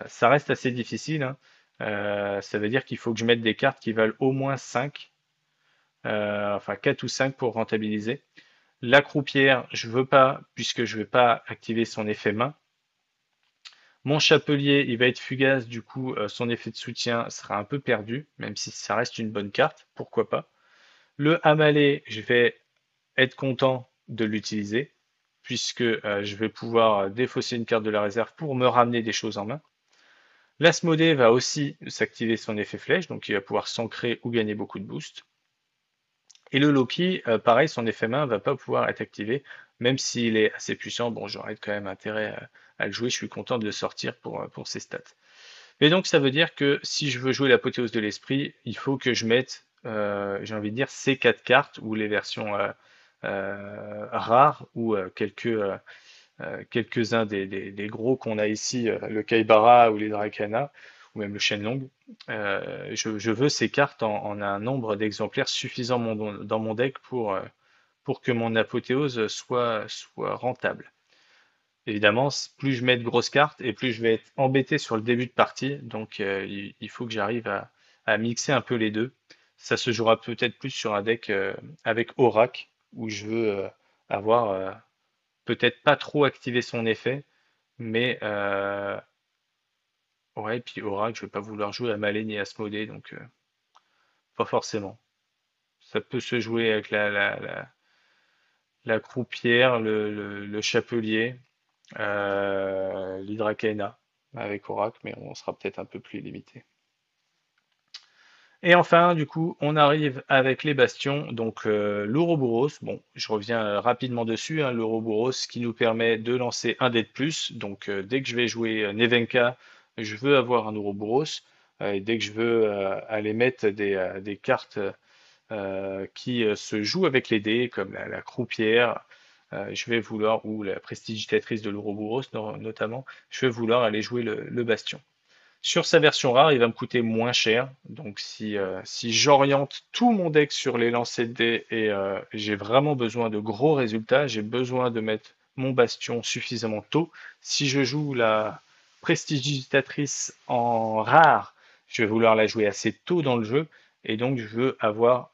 Ça reste assez difficile, hein. Ça veut dire qu'il faut que je mette des cartes qui valent au moins 5, enfin 4 ou 5 pour rentabiliser. La croupière, je veux pas, puisque je vais pas activer son effet main. Mon chapelier, il va être fugace, du coup, son effet de soutien sera un peu perdu, même si ça reste une bonne carte, pourquoi pas. Le Hamalé, je vais être content de l'utiliser, puisque je vais pouvoir défausser une carte de la réserve pour me ramener des choses en main. L'Asmodée va aussi s'activer son effet flèche, donc il va pouvoir s'ancrer ou gagner beaucoup de boost. Et le Loki, pareil, son effet main va pas pouvoir être activé, même s'il est assez puissant. Bon, j'aurais quand même intérêt à le jouer, je suis content de le sortir pour ses stats. Et donc ça veut dire que si je veux jouer l'apothéose de l'esprit, il faut que je mette, j'ai envie de dire, ces 4 cartes, ou les versions rares, ou quelques-uns des gros qu'on a ici, le Kaibara ou les Drakana, ou même le Shenlong. Je veux ces cartes en un nombre d'exemplaires suffisant dans mon deck pour que mon apothéose soit rentable. Évidemment, plus je mets de grosses cartes et plus je vais être embêté sur le début de partie, donc il faut que j'arrive à mixer un peu les deux. Ça se jouera peut-être plus sur un deck avec Aurak, où je veux avoir peut-être pas trop activer son effet, mais ouais, puis Aurak, je vais pas vouloir jouer à Malène et Asmodée, donc pas forcément. Ça peut se jouer avec la croupière, le chapelier, l'Hydracaena avec Aurak, mais on sera peut-être un peu plus limité. Et enfin, du coup, on arrive avec les bastions, donc l'Ouroboros. Bon, je reviens rapidement dessus, hein, l'Ouroboros qui nous permet de lancer un dé de plus. Donc dès que je vais jouer Nevenka, je veux avoir un Ouroboros. Et dès que je veux aller mettre des cartes qui se jouent avec les dés, comme la croupière, je vais vouloir, ou la prestidigitatrice de l'Ouroboros notamment, je vais vouloir aller jouer le bastion. Sur sa version rare, il va me coûter moins cher. Donc si j'oriente tout mon deck sur les lancers de dés et j'ai vraiment besoin de gros résultats, j'ai besoin de mettre mon bastion suffisamment tôt. Si je joue la prestidigitatrice en rare, je vais vouloir la jouer assez tôt dans le jeu. Et donc je veux avoir,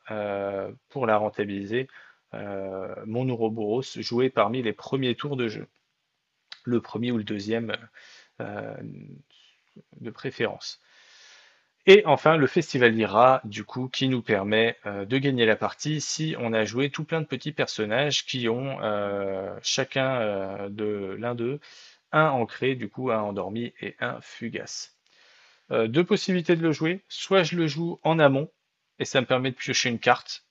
pour la rentabiliser, mon Ouroboros joué parmi les premiers tours de jeu. Le premier ou le deuxième euh, de préférence. Et enfin, le Festival d'Ira, du coup, qui nous permet de gagner la partie si on a joué tout plein de petits personnages qui ont chacun de l'un d'eux un ancré, du coup, un endormi et un fugace. Deux possibilités de le jouer. Soit je le joue en amont, et ça me permet de piocher une carte.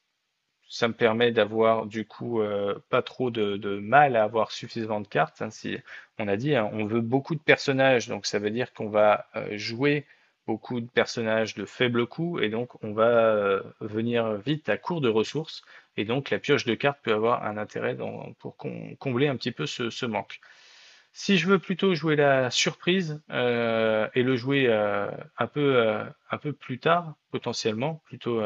Ça me permet d'avoir, du coup, pas trop de mal à avoir suffisamment de cartes, hein. Si on a dit, hein, on veut beaucoup de personnages, donc ça veut dire qu'on va jouer beaucoup de personnages de faible coût, et donc on va venir vite à court de ressources, et donc la pioche de cartes peut avoir un intérêt pour combler un petit peu ce manque. Si je veux plutôt jouer la surprise et le jouer un peu plus tard, potentiellement, plutôt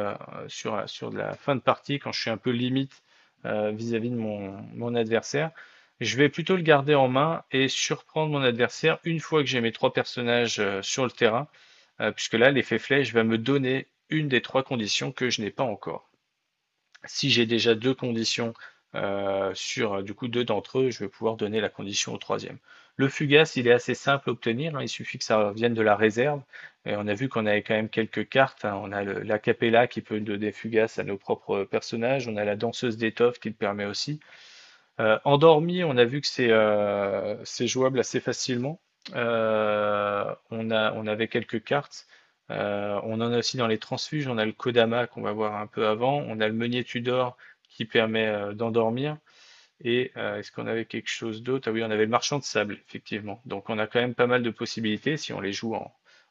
sur de la fin de partie, quand je suis un peu limite vis-à-vis de mon adversaire, je vais plutôt le garder en main et surprendre mon adversaire une fois que j'ai mes 3 personnages sur le terrain, puisque là, l'effet flèche va me donner une des 3 conditions que je n'ai pas encore. Si j'ai déjà 2 conditions sur du coup 2 d'entre eux, je vais pouvoir donner la condition au troisième. Le fugace, il est assez simple à obtenir, hein, il suffit que ça vienne de la réserve. Et on a vu qu'on avait quand même quelques cartes, hein. On a la Capella qui peut donner fugace à nos propres personnages, on a la danseuse d'étoffe qui le permet aussi. Endormi, on a vu que c'est jouable assez facilement. On avait quelques cartes. On en a aussi dans les transfuges. On a le Kodama qu'on va voir un peu avant. On a le Meunier Tudor qui permet d'endormir. Et est-ce qu'on avait quelque chose d'autre? Ah oui, on avait le Marchand de Sable, effectivement. Donc on a quand même pas mal de possibilités. Si on les joue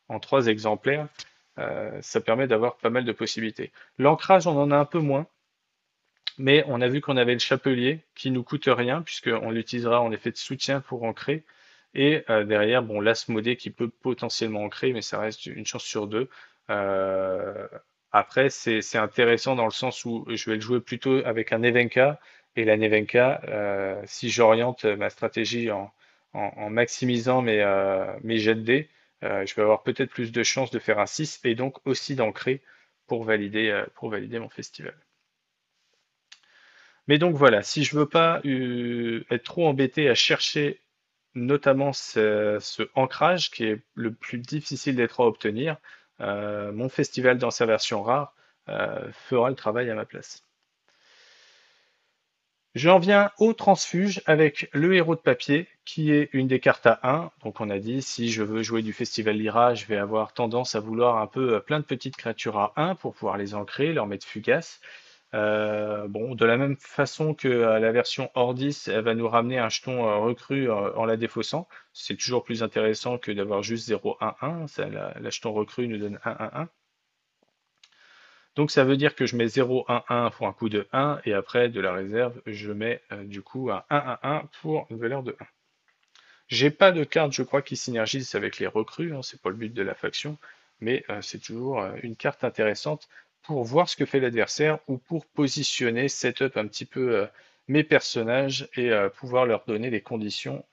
en 3 exemplaires, ça permet d'avoir pas mal de possibilités. L'ancrage, on en a un peu moins. Mais on a vu qu'on avait le chapelier qui nous coûte rien puisqu'on l'utilisera en effet de soutien pour ancrer. Et derrière, bon, l'Asmodée qui peut potentiellement ancrer, mais ça reste une chance sur 2. Euh, Après, c'est intéressant dans le sens où je vais le jouer plutôt avec un Nevenka. Et la Nevenka, si j'oriente ma stratégie en maximisant mes jets de dés, je vais avoir peut-être plus de chances de faire un 6 et donc aussi d'ancrer pour valider mon festival. Mais donc voilà, si je veux pas être trop embêté à chercher notamment ce ancrage qui est le plus difficile d'être à obtenir, mon festival dans sa version rare fera le travail à ma place. J'en viens au transfuge avec le héros de papier qui est une des cartes à 1. Donc on a dit si je veux jouer du Festival Lyra, je vais avoir tendance à vouloir un peu plein de petites créatures à 1 pour pouvoir les ancrer, leur mettre fugace. Bon, de la même façon que la version Ordis, elle va nous ramener un jeton recrue en la défaussant. C'est toujours plus intéressant que d'avoir juste 0-1-1. Ça, la jeton recrue nous donne 1-1-1. Donc ça veut dire que je mets 0-1-1 pour un coût de 1 et après de la réserve, je mets du coup un 1-1-1 pour une valeur de 1. J'ai pas de carte, je crois, qui synergise avec les recrues, hein, c'est pas le but de la faction, mais c'est toujours une carte intéressante pour voir ce que fait l'adversaire ou pour positionner, setup un petit peu mes personnages et pouvoir leur donner les conditions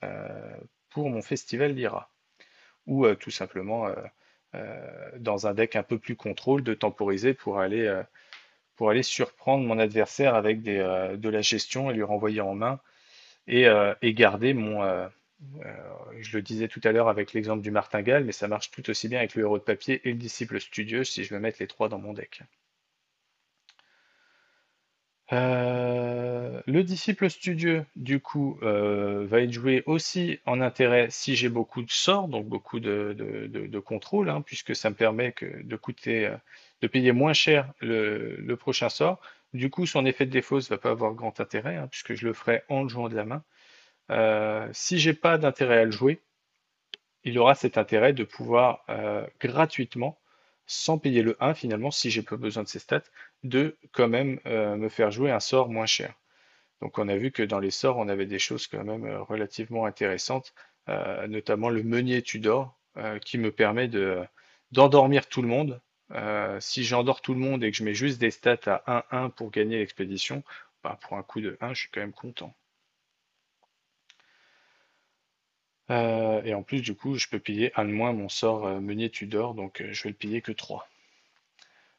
pour mon festival Lyra. Ou tout simplement dans un deck un peu plus contrôle de temporiser pour aller surprendre mon adversaire avec de la gestion et lui renvoyer en main et garder je le disais tout à l'heure avec l'exemple du martingale, mais ça marche tout aussi bien avec le héros de papier et le disciple studieux si je veux mettre les trois dans mon deck. Le disciple studieux, du coup, va être joué aussi en intérêt si j'ai beaucoup de sorts, donc beaucoup de contrôle, hein, puisque ça me permet de payer moins cher le prochain sort. Du coup, son effet de défausse ne va pas avoir grand intérêt, hein, puisque je le ferai en le jouant de la main. Si j'ai pas d'intérêt à le jouer, il aura cet intérêt de pouvoir gratuitement, sans payer le 1 finalement, si j'ai pas besoin de ses stats, de quand même me faire jouer un sort moins cher. Donc on a vu que dans les sorts, on avait des choses quand même relativement intéressantes, notamment le meunier Tudor, qui me permet d'endormir tout le monde. Si j'endors tout le monde et que je mets juste des stats à 1-1 pour gagner l'expédition, bah, pour un coup de 1, je suis quand même content. Et en plus, du coup, je peux piller un de moins mon sort meunier Tudor, donc je vais le piller que 3.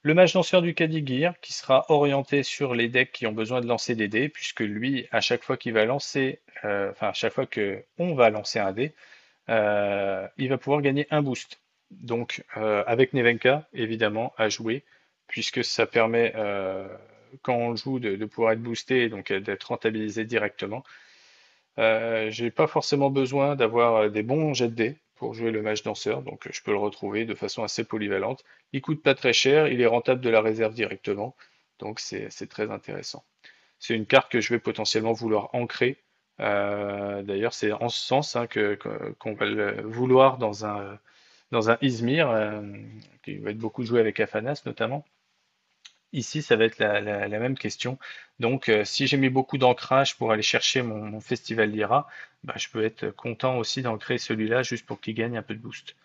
Le mage danseur du Kadigir, qui sera orienté sur les decks qui ont besoin de lancer des dés, puisque lui, à chaque fois qu'il va lancer, enfin, à chaque fois que on va lancer un dé, il va pouvoir gagner un boost. Donc, avec Nevenka, évidemment, à jouer, puisque ça permet, quand on joue, de pouvoir être boosté, donc d'être rentabilisé directement. J'ai pas forcément besoin d'avoir des bons jets de dés pour jouer le mage danseur, donc je peux le retrouver de façon assez polyvalente. Il coûte pas très cher, il est rentable de la réserve directement, donc c'est très intéressant. C'est une carte que je vais potentiellement vouloir ancrer. D'ailleurs, c'est en ce sens hein, qu'on va le vouloir dans un Izmir, qui va être beaucoup joué avec Afanas notamment. Ici, ça va être la même question. Donc, si j'ai mis beaucoup d'ancrage pour aller chercher mon festival Lyra, bah, je peux être content aussi d'ancrer celui-là juste pour qu'il gagne un peu de boost.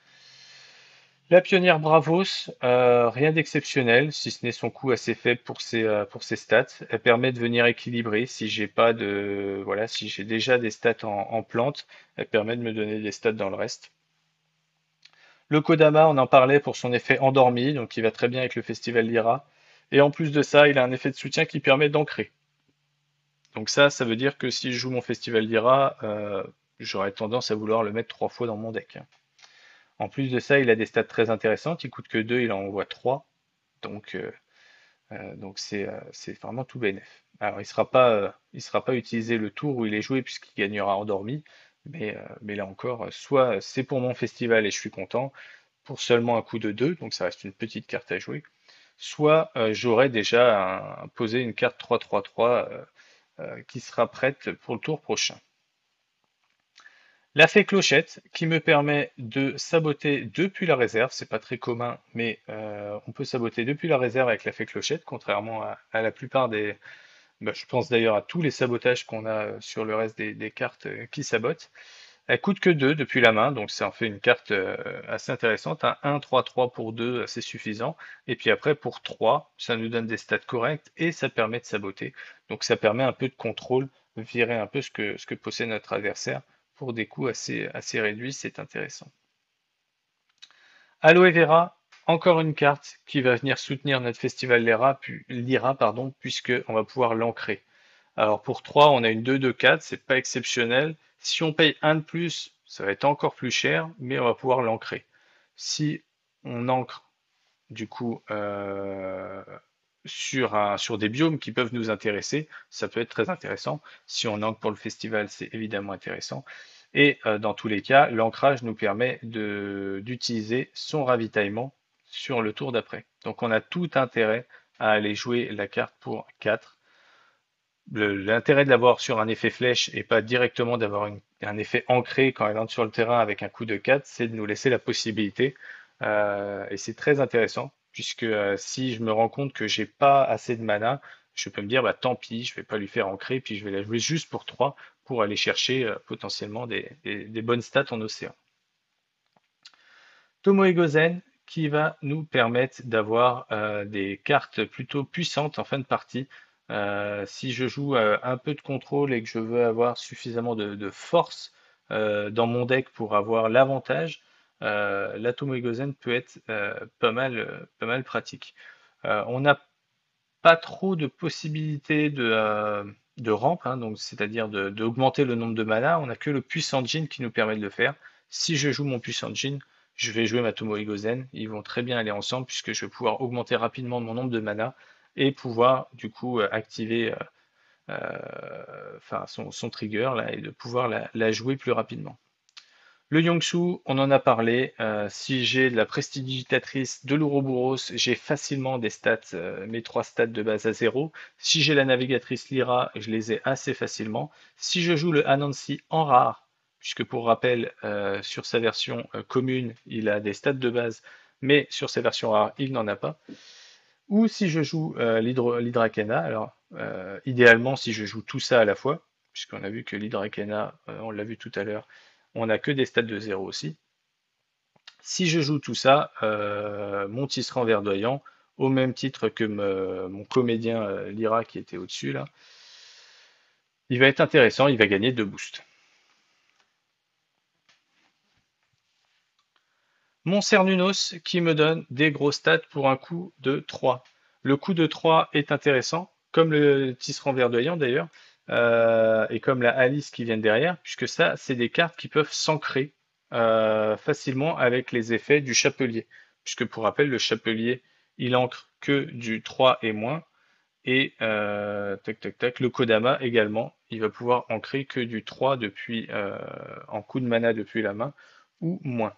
La pionnière Bravos, rien d'exceptionnel, si ce n'est son coût assez faible pour ses stats. Elle permet de venir équilibrer si j'ai pas de, voilà, si j'ai déjà des stats en plante, elle permet de me donner des stats dans le reste. Le Kodama, on en parlait pour son effet endormi, donc il va très bien avec le festival Lyra. Et en plus de ça, il a un effet de soutien qui permet d'ancrer. Donc ça veut dire que si je joue mon festival Lyra, j'aurais tendance à vouloir le mettre 3 fois dans mon deck. En plus de ça, il a des stats très intéressantes. Il coûte que 2, il en envoie 3. Donc c'est vraiment tout bénef. Alors il sera pas utilisé le tour où il est joué puisqu'il gagnera endormi. Mais là encore, soit c'est pour mon festival et je suis content, pour seulement un coût de 2, donc ça reste une petite carte à jouer. Soit j'aurai déjà posé une carte 3-3-3 qui sera prête pour le tour prochain. La fée clochette qui me permet de saboter depuis la réserve, c'est pas très commun, mais on peut saboter depuis la réserve avec la fée clochette, contrairement à la plupart je pense d'ailleurs à tous les sabotages qu'on a sur le reste des cartes qui sabotent. Elle coûte que 2 depuis la main, donc ça en fait une carte assez intéressante. Un 1-3-3 pour 2, c'est suffisant. Et puis après, pour 3, ça nous donne des stats correctes et ça permet de saboter. Donc ça permet un peu de contrôle, virer un peu ce que possède notre adversaire pour des coûts assez réduits, c'est intéressant. Aloe Vera, encore une carte qui va venir soutenir notre festival Lyra, pardon, puisque on va pouvoir l'ancrer. Alors pour 3, on a une 2-2-4, c'est pas exceptionnel. Si on paye un de plus, ça va être encore plus cher, mais on va pouvoir l'ancrer. Si on ancre du coup sur des biomes qui peuvent nous intéresser, ça peut être très intéressant. Si on ancre pour le festival, c'est évidemment intéressant. Et dans tous les cas, l'ancrage nous permet d'utiliser son ravitaillement sur le tour d'après. Donc on a tout intérêt à aller jouer la carte pour 4. L'intérêt de l'avoir sur un effet flèche et pas directement d'avoir un effet ancré quand elle entre sur le terrain avec un coup de 4, c'est de nous laisser la possibilité. Et c'est très intéressant, puisque si je me rends compte que j'ai pas assez de mana, je peux me dire bah tant pis, je vais pas lui faire ancrer, puis je vais la jouer juste pour 3 pour aller chercher potentiellement des bonnes stats en océan. Tomoe Gozen qui va nous permettre d'avoir des cartes plutôt puissantes en fin de partie. Si je joue un peu de contrôle et que je veux avoir suffisamment de force dans mon deck pour avoir l'avantage, la Tomoe Gozen peut être pas mal pratique. On n'a pas trop de possibilités de rampe, hein, donc c'est-à-dire d'augmenter le nombre de mana. On n'a que le Puissant Jin qui nous permet de le faire. Si je joue mon Puissant Jin, je vais jouer ma Tomoe Gozen. Ils vont très bien aller ensemble puisque je vais pouvoir augmenter rapidement mon nombre de mana et pouvoir du coup activer enfin, son trigger là, et de pouvoir la jouer plus rapidement. Le Yongsu, on en a parlé. Si j'ai de la prestidigitatrice de l'Ouroboros, j'ai facilement des stats, mes 3 stats de base à 0. Si j'ai la navigatrice Lyra, je les ai assez facilement. Si je joue le Anansi en rare, puisque pour rappel, sur sa version commune, il a des stats de base, mais sur sa version rare, il n'en a pas. Ou si je joue l'Hydrakena, alors idéalement si je joue tout ça à la fois, puisqu'on a vu que l'Hydrakena, on l'a vu tout à l'heure, on n'a que des stats de 0 aussi. Si je joue tout ça, mon tisserand verdoyant, au même titre que mon comédien Lyra qui était au-dessus là, il va être intéressant, il va gagner 2 boosts. Mon Cernunnos qui me donne des gros stats pour un coup de 3. Le coup de 3 est intéressant, comme le tisserand verdoyant d'ailleurs, et comme la Alice qui vient derrière, puisque ça, c'est des cartes qui peuvent s'ancrer facilement avec les effets du chapelier. Puisque pour rappel, le chapelier, il ancre que du 3 et moins, et tac tac tac, le Kodama également, il va pouvoir ancrer que du 3 depuis, en coup de mana depuis la main, ou moins.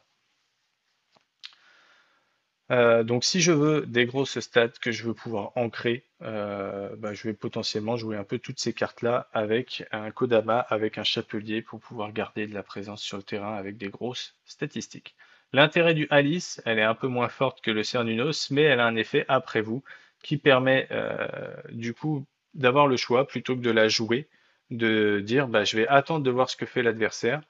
Donc si je veux des grosses stats que je veux pouvoir ancrer, bah, je vais potentiellement jouer un peu toutes ces cartes-là avec un Kodama, avec un Chapelier pour pouvoir garder de la présence sur le terrain avec des grosses statistiques. L'intérêt du Alice, elle est un peu moins forte que le Cernunnos, mais elle a un effet après vous qui permet du coup d'avoir le choix plutôt que de la jouer, de dire bah, je vais attendre de voir ce que fait l'adversaire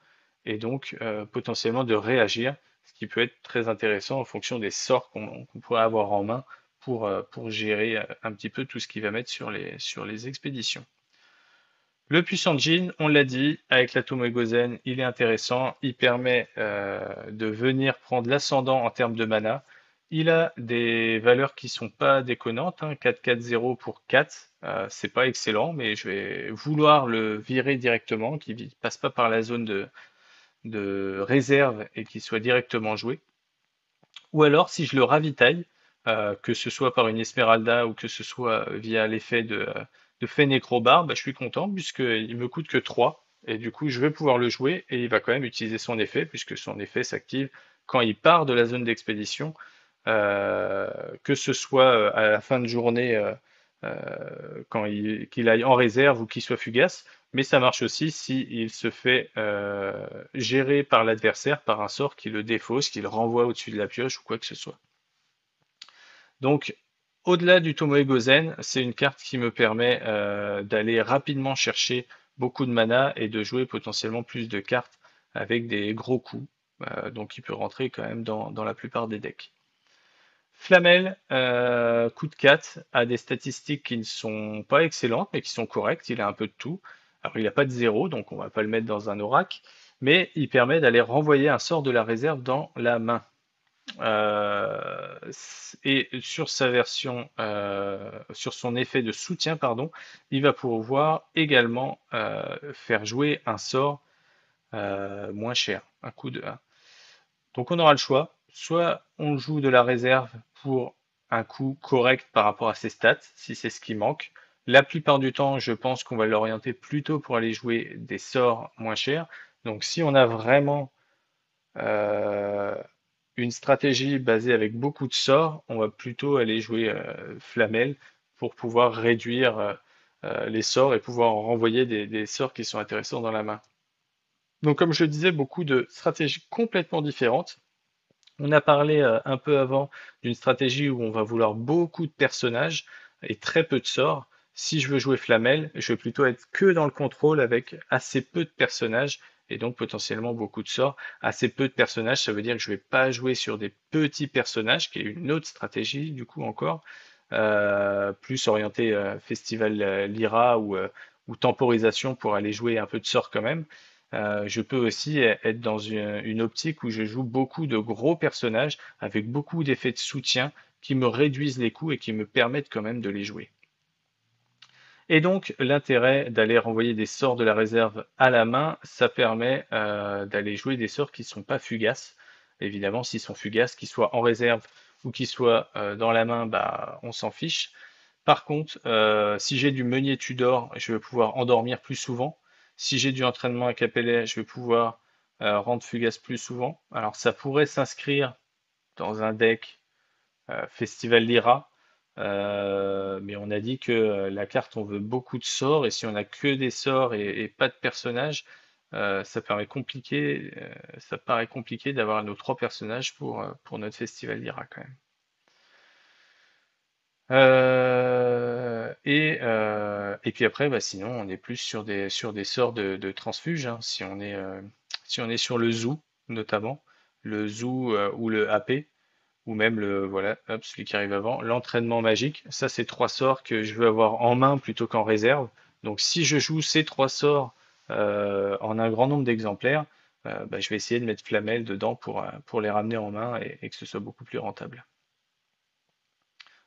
et donc potentiellement de réagir, ce qui peut être très intéressant en fonction des sorts qu'on pourrait avoir en main pour gérer un petit peu tout ce qu'il va mettre sur les expéditions. Le puissant Jin, on l'a dit, avec la Tomoe Gozen, il est intéressant. Il permet de venir prendre l'ascendant en termes de mana. Il a des valeurs qui sont pas déconnantes, hein, 4-4-0 pour 4. C'est pas excellent, mais je vais vouloir le virer directement, qui ne passe pas par la zone de réserve et qui soit directement joué. Ou alors, si je le ravitaille, que ce soit par une Esmeralda ou que ce soit via l'effet de Fenecrobar, bah, je suis content puisqu'il me coûte que 3. Et du coup, je vais pouvoir le jouer et il va quand même utiliser son effet puisque son effet s'active quand il part de la zone d'expédition, que ce soit à la fin de journée, qu'il aille en réserve ou qu'il soit fugace. Mais ça marche aussi s'il se fait gérer par l'adversaire par un sort qui le défausse, qui le renvoie au-dessus de la pioche ou quoi que ce soit. Donc, au-delà du Tomoe Gozen, c'est une carte qui me permet d'aller rapidement chercher beaucoup de mana et de jouer potentiellement plus de cartes avec des gros coups. Donc, il peut rentrer quand même dans la plupart des decks. Flamel, coup de 4, a des statistiques qui ne sont pas excellentes, mais qui sont correctes. Il a un peu de tout. Alors, il n'a pas de 0, donc on ne va pas le mettre dans un oracle, mais il permet d'aller renvoyer un sort de la réserve dans la main. Et sur sa version, sur son effet de soutien, pardon, il va pouvoir également faire jouer un sort moins cher, un coup de 1. Donc on aura le choix, soit on joue de la réserve pour un coup correct par rapport à ses stats, si c'est ce qui manque. La plupart du temps, je pense qu'on va l'orienter plutôt pour aller jouer des sorts moins chers. Donc si on a vraiment euh, une stratégie basée avec beaucoup de sorts, on va plutôt aller jouer Flamel pour pouvoir réduire les sorts et pouvoir renvoyer des sorts qui sont intéressants dans la main. Donc comme je le disais, beaucoup de stratégies complètement différentes. On a parlé un peu avant d'une stratégie où on va vouloir beaucoup de personnages et très peu de sorts. Si je veux jouer Flamel, je vais plutôt être que dans le contrôle avec assez peu de personnages et donc potentiellement beaucoup de sorts. Assez peu de personnages, ça veut dire que je ne vais pas jouer sur des petits personnages, qui est une autre stratégie du coup encore, plus orienté Festival Lyra ou temporisation pour aller jouer un peu de sorts quand même. Je peux aussi être dans une optique où je joue beaucoup de gros personnages avec beaucoup d'effets de soutien qui me réduisent les coûts et qui me permettent quand même de les jouer. Et donc l'intérêt d'aller renvoyer des sorts de la réserve à la main, ça permet d'aller jouer des sorts qui ne sont pas fugaces. Évidemment, s'ils sont fugaces, qu'ils soient en réserve ou qu'ils soient dans la main, bah, on s'en fiche. Par contre, si j'ai du meunier Tudor, je vais pouvoir endormir plus souvent. Si j'ai du entraînement à Capellet, je vais pouvoir rendre fugace plus souvent. Alors ça pourrait s'inscrire dans un deck Festival Lyra, mais on a dit que la carte, on veut beaucoup de sorts, et si on a que des sorts et pas de personnages, ça paraît compliqué d'avoir nos trois personnages pour notre Festival Lyra quand même. Et puis après, bah, sinon, on est plus sur des sorts de transfuge, hein. Si on est sur le Zoo, notamment, le Zoo ou le AP, ou même voilà, hop, celui qui arrive avant, l'entraînement magique. Ça, c'est trois sorts que je veux avoir en main plutôt qu'en réserve. Donc, si je joue ces trois sorts en un grand nombre d'exemplaires, bah, je vais essayer de mettre Flamel dedans pour les ramener en main et que ce soit beaucoup plus rentable.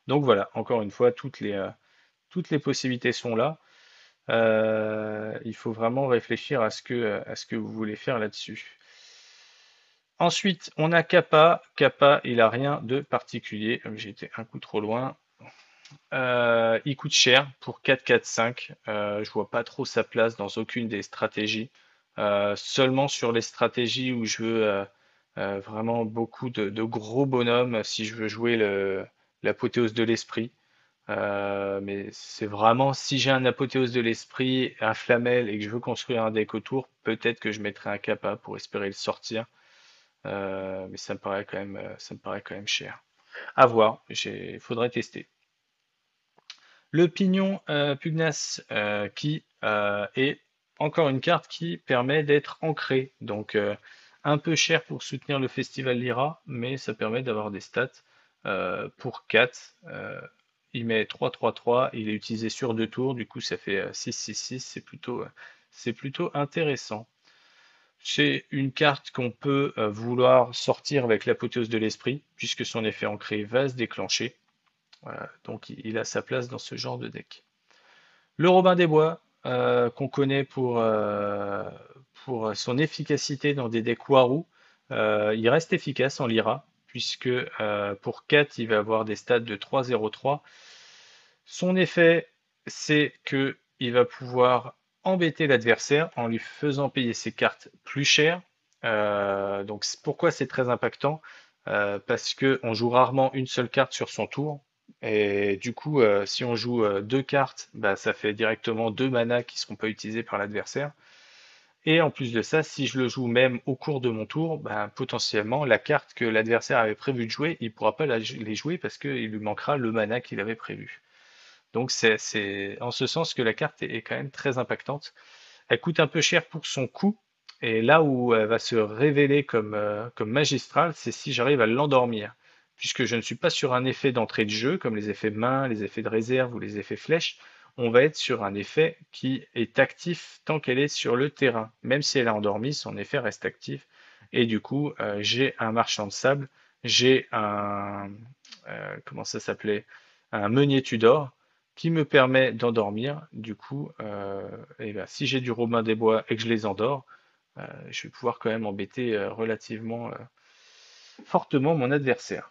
Donc voilà, encore une fois, toutes les possibilités sont là. Il faut vraiment réfléchir à ce que vous voulez faire là-dessus. Ensuite, on a Kappa. Kappa, il a rien de particulier. J'ai été un coup trop loin. Il coûte cher pour 4-4-5. Je vois pas trop sa place dans aucune des stratégies. Seulement sur les stratégies où je veux vraiment beaucoup de gros bonhommes, si je veux jouer l'apothéose de l'esprit. Mais c'est vraiment, si j'ai un apothéose de l'esprit, un flamel et que je veux construire un deck autour, peut-être que je mettrai un kappa pour espérer le sortir. Mais ça me paraît quand même cher. À voir, faudrait tester. Le pignon pugnace qui est encore une carte qui permet d'être ancrée. Donc un peu cher pour soutenir le Festival Lyra, mais ça permet d'avoir des stats pour 4. Il met 3-3-3, il est utilisé sur 2 tours, du coup ça fait 6-6-6, c'est plutôt intéressant. C'est une carte qu'on peut vouloir sortir avec l'apothéose de l'esprit, puisque son effet ancré va se déclencher. Voilà, donc il a sa place dans ce genre de deck. Le Robin des Bois, qu'on connaît pour son efficacité dans des decks Waru, il reste efficace en Lyra, puisque pour 4, il va avoir des stats de 3-0-3. Son effet, c'est que il va pouvoir embêter l'adversaire en lui faisant payer ses cartes plus chères. Donc pourquoi c'est très impactant? Parce qu'on joue rarement une seule carte sur son tour. Et du coup, si on joue deux cartes, bah, ça fait directement deux manas qui ne seront pas utilisés par l'adversaire. Et en plus de ça, si je le joue même au cours de mon tour, bah, potentiellement, la carte que l'adversaire avait prévu de jouer, il ne pourra pas les jouer parce qu'il lui manquera le mana qu'il avait prévu. Donc c'est en ce sens que la carte est quand même très impactante. Elle coûte un peu cher pour son coût, et là où elle va se révéler comme magistrale, c'est si j'arrive à l'endormir. Puisque je ne suis pas sur un effet d'entrée de jeu, comme les effets main, les effets de réserve ou les effets flèche, on va être sur un effet qui est actif tant qu'elle est sur le terrain. Même si elle est endormie, son effet reste actif. Et du coup, j'ai un marchand de sable, j'ai comment ça s'appelait? Un meunier Tudor qui me permet d'endormir. Du coup, et ben, si j'ai du Robin des Bois et que je les endors, je vais pouvoir quand même embêter relativement fortement mon adversaire.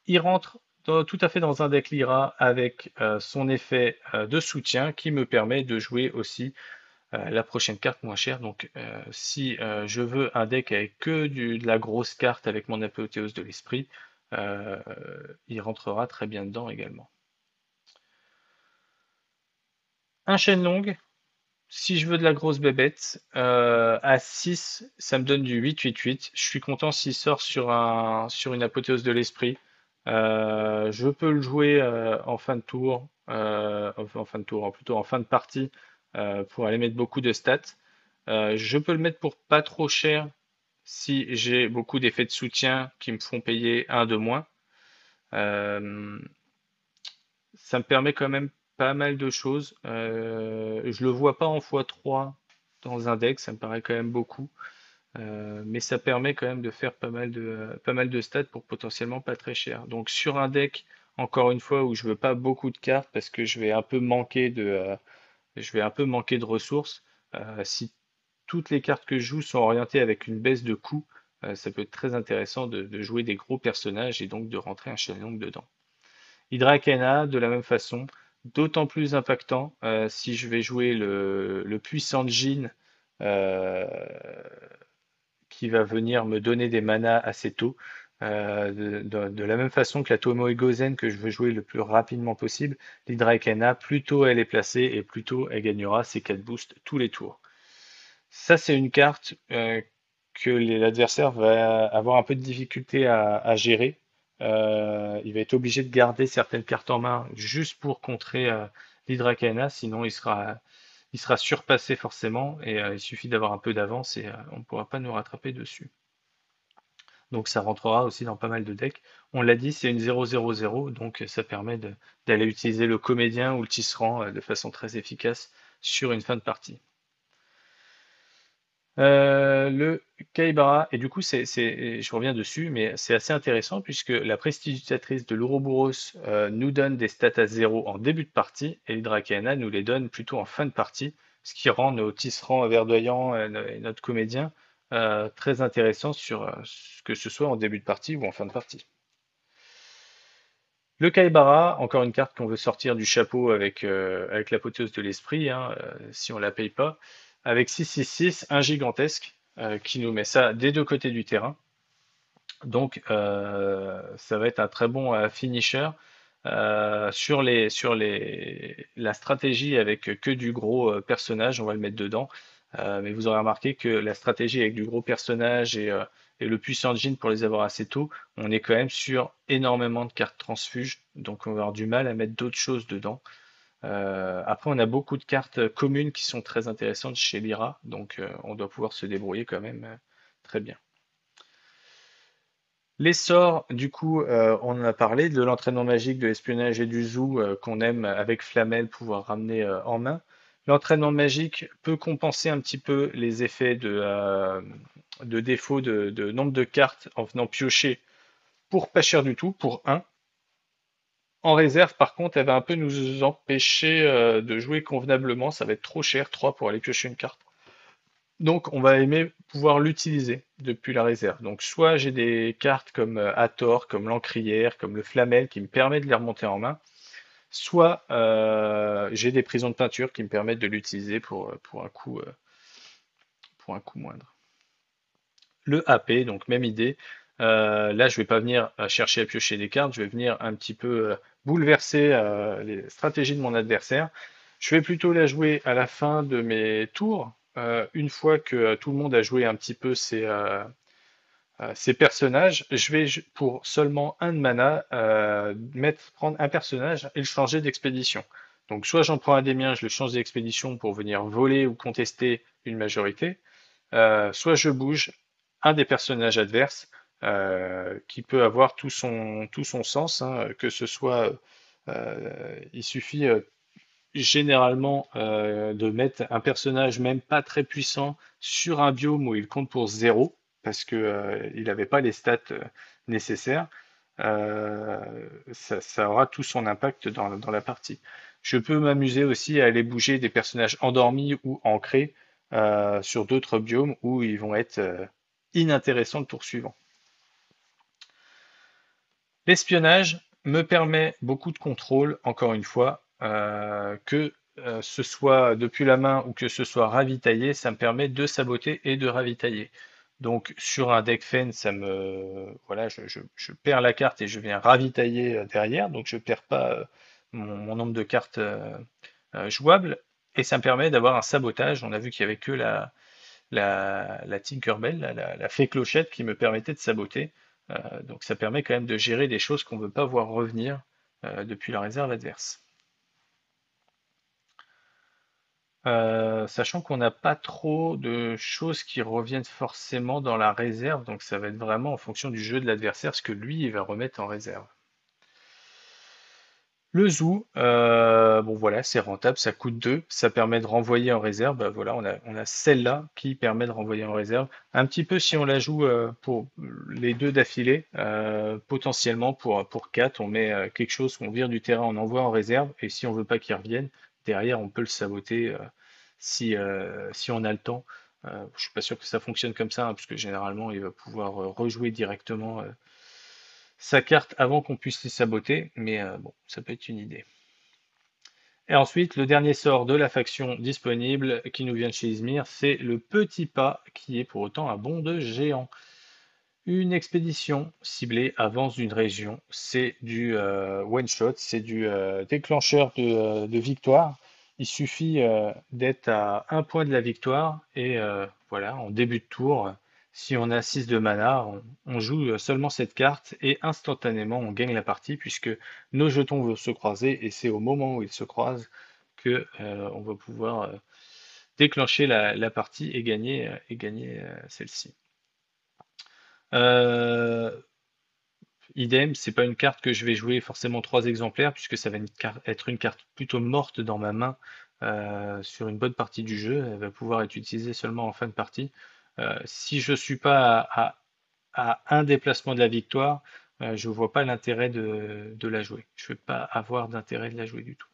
Il rentre tout à fait dans un deck Lyra avec son effet de soutien qui me permet de jouer aussi la prochaine carte moins chère. Donc si je veux un deck avec que de la grosse carte avec mon apothéose de l'esprit, euh, il rentrera très bien dedans également. Un chaîne longue, si je veux de la grosse bébête, à 6, ça me donne du 8-8-8. Je suis content s'il sort sur une apothéose de l'esprit. Je peux le jouer en fin de tour, enfin, en fin de tour, plutôt en fin de partie, pour aller mettre beaucoup de stats. Je peux le mettre pour pas trop cher si j'ai beaucoup d'effets de soutien qui me font payer un de moins. Euh, Ça me permet quand même pas mal de choses. Je le vois pas en x3 dans un deck, ça me paraît quand même beaucoup. Mais ça permet quand même de faire pas mal de stats pour potentiellement pas très cher. Donc sur un deck, encore une fois, où je veux pas beaucoup de cartes parce que je vais un peu manquer de ressources, si toutes les cartes que je joue sont orientées avec une baisse de coût, ça peut être très intéressant de jouer des gros personnages et donc de rentrer un Shenlong dedans. Hydra Arcana, de la même façon, d'autant plus impactant si je vais jouer le puissant Jhin euh, qui va venir me donner des manas assez tôt. De la même façon que la Tomoe que je veux jouer le plus rapidement possible, l'Hydra Arcana, plus tôt elle est placée et plus tôt elle gagnera ses 4 boosts tous les tours. Ça, c'est une carte que l'adversaire va avoir un peu de difficulté à gérer. Il va être obligé de garder certaines cartes en main juste pour contrer l'Hydrakana, sinon il sera surpassé forcément et il suffit d'avoir un peu d'avance et on ne pourra pas nous rattraper dessus. Donc ça rentrera aussi dans pas mal de decks. On l'a dit, c'est une 0-0-0, donc ça permet d'aller utiliser le comédien ou le tisserand de façon très efficace sur une fin de partie. Le Kaibara, et du coup, je reviens dessus, mais c'est assez intéressant puisque la prestidigitatrice de l'Ouroboros nous donne des stats à 0 en début de partie et l'Hydrakeana nous les donne plutôt en fin de partie, ce qui rend nos tisserands verdoyants et notre comédien très intéressants que ce soit en début de partie ou en fin de partie. Le Kaibara, encore une carte qu'on veut sortir du chapeau avec l'apothéose de l'esprit, hein, si on la paye pas, avec 6-6-6, un gigantesque, qui nous met ça des deux côtés du terrain. Donc ça va être un très bon finisher la stratégie avec que du gros personnage, on va le mettre dedans. Mais vous aurez remarqué que la stratégie avec du gros personnage et le puissant Jhin pour les avoir assez tôt, on est quand même sur énormément de cartes transfuges, donc on va avoir du mal à mettre d'autres choses dedans. Après, on a beaucoup de cartes communes qui sont très intéressantes chez Lyra, donc on doit pouvoir se débrouiller quand même très bien. Les sorts, du coup, on en a parlé, de l'entraînement magique, de l'espionnage et du zoo qu'on aime avec Flamel pouvoir ramener en main. L'entraînement magique peut compenser un petit peu les effets de défaut de nombre de cartes en venant piocher pour pas cher du tout, pour 1. En réserve, par contre, elle va un peu nous empêcher de jouer convenablement, ça va être trop cher, 3 pour aller piocher une carte. Donc, on va aimer pouvoir l'utiliser depuis la réserve. Donc, soit j'ai des cartes comme Hathor, comme l'Encrière, comme le Flamel qui me permet de les remonter en main, soit j'ai des prisons de peinture qui me permettent de l'utiliser pour un coût moindre. Le AP, donc même idée. Là, je vais pas venir chercher à piocher des cartes, je vais venir un petit peu bouleverser les stratégies de mon adversaire. Je vais plutôt la jouer à la fin de mes tours, une fois que tout le monde a joué un petit peu ses personnages. Je vais, pour seulement un de mana, prendre un personnage et le changer d'expédition. Donc soit j'en prends un des miens, je le change d'expédition pour venir voler ou contester une majorité, soit je bouge un des personnages adverses qui peut avoir tout son sens, hein, que ce soit, il suffit généralement de mettre un personnage même pas très puissant sur un biome où il compte pour 0 parce que il n'avait pas les stats nécessaires. Euh, ça aura tout son impact dans la partie. Je peux m'amuser aussi à aller bouger des personnages endormis ou ancrés sur d'autres biomes où ils vont être inintéressants le tour suivant. L'espionnage, me permet beaucoup de contrôle, encore une fois, que ce soit depuis la main ou que ce soit ravitaillé, ça me permet de saboter et de ravitailler. Donc sur un deck Fen, voilà, je perds la carte et je viens ravitailler derrière, donc je perds pas mon nombre de cartes jouables, et ça me permet d'avoir un sabotage. On a vu qu'il y avait que la Tinkerbell, la fée clochette qui me permettait de saboter. Donc ça permet quand même de gérer des choses qu'on ne veut pas voir revenir depuis la réserve adverse. Sachant qu'on n'a pas trop de choses qui reviennent forcément dans la réserve, donc ça va être vraiment en fonction du jeu de l'adversaire, ce que lui il va remettre en réserve. Le zoo, bon voilà, c'est rentable, ça coûte 2, ça permet de renvoyer en réserve. Bah, voilà, on a celle-là qui permet de renvoyer en réserve. Un petit peu si on la joue pour les deux d'affilée, potentiellement pour 4, on met quelque chose qu'on vire du terrain, on envoie en réserve, et si on veut pas qu'il revienne, derrière on peut le saboter si on a le temps. Je suis pas sûr que ça fonctionne comme ça, hein, parce que généralement il va pouvoir rejouer directement sa carte avant qu'on puisse les saboter, mais bon, ça peut être une idée. Et ensuite, le dernier sort de la faction disponible qui nous vient de chez Izmir, c'est le Petit Pas, qui est pour autant un bond de géant. Une expédition ciblée avance d'une région, c'est du one-shot, c'est du déclencheur de victoire. Il suffit d'être à un point de la victoire et voilà, en début de tour, si on a 6 de mana, on joue seulement cette carte et instantanément on gagne la partie puisque nos jetons vont se croiser et c'est au moment où ils se croisent que on va pouvoir déclencher la partie et gagner celle-ci. Euh, Idem, c'est pas une carte que je vais jouer forcément 3 exemplaires, puisque ça va être une carte plutôt morte dans ma main sur une bonne partie du jeu. Elle va pouvoir être utilisée seulement en fin de partie. Si je suis pas à un déplacement de la victoire, je vois pas l'intérêt de la jouer. Je ne vais pas avoir d'intérêt de la jouer du tout.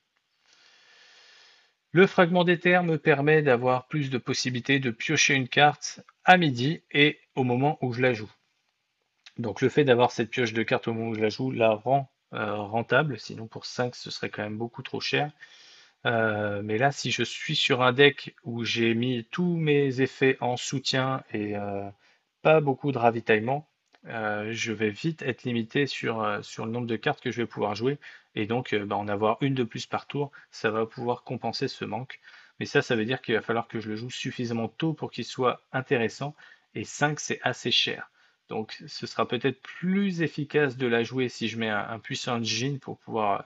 Le fragment d'éther me permet d'avoir plus de possibilités de piocher une carte à midi et au moment où je la joue. Donc le fait d'avoir cette pioche de cartes au moment où je la joue la rend rentable, sinon pour 5 ce serait quand même beaucoup trop cher. Mais là, si je suis sur un deck où j'ai mis tous mes effets en soutien et pas beaucoup de ravitaillement, je vais vite être limité sur le nombre de cartes que je vais pouvoir jouer. Et donc en avoir une de plus par tour, ça va pouvoir compenser ce manque. Mais ça veut dire qu'il va falloir que je le joue suffisamment tôt pour qu'il soit intéressant. Et 5, c'est assez cher. Donc ce sera peut-être plus efficace de la jouer si je mets un puissant Djinn pour pouvoir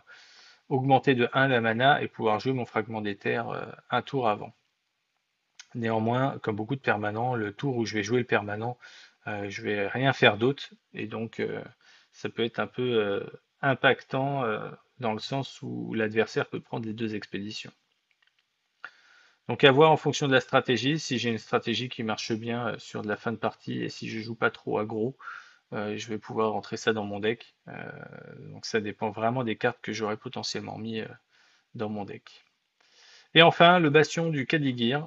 augmenter de 1 la mana et pouvoir jouer mon fragment d'éther un tour avant. Néanmoins, comme beaucoup de permanents, le tour où je vais jouer le permanent, je vais rien faire d'autre et donc ça peut être un peu impactant dans le sens où l'adversaire peut prendre les 2 expéditions. Donc à voir en fonction de la stratégie, si j'ai une stratégie qui marche bien sur de la fin de partie et si je joue pas trop aggro, je vais pouvoir rentrer ça dans mon deck. Donc ça dépend vraiment des cartes que j'aurais potentiellement mis dans mon deck. Et enfin, le bastion du Kadigir,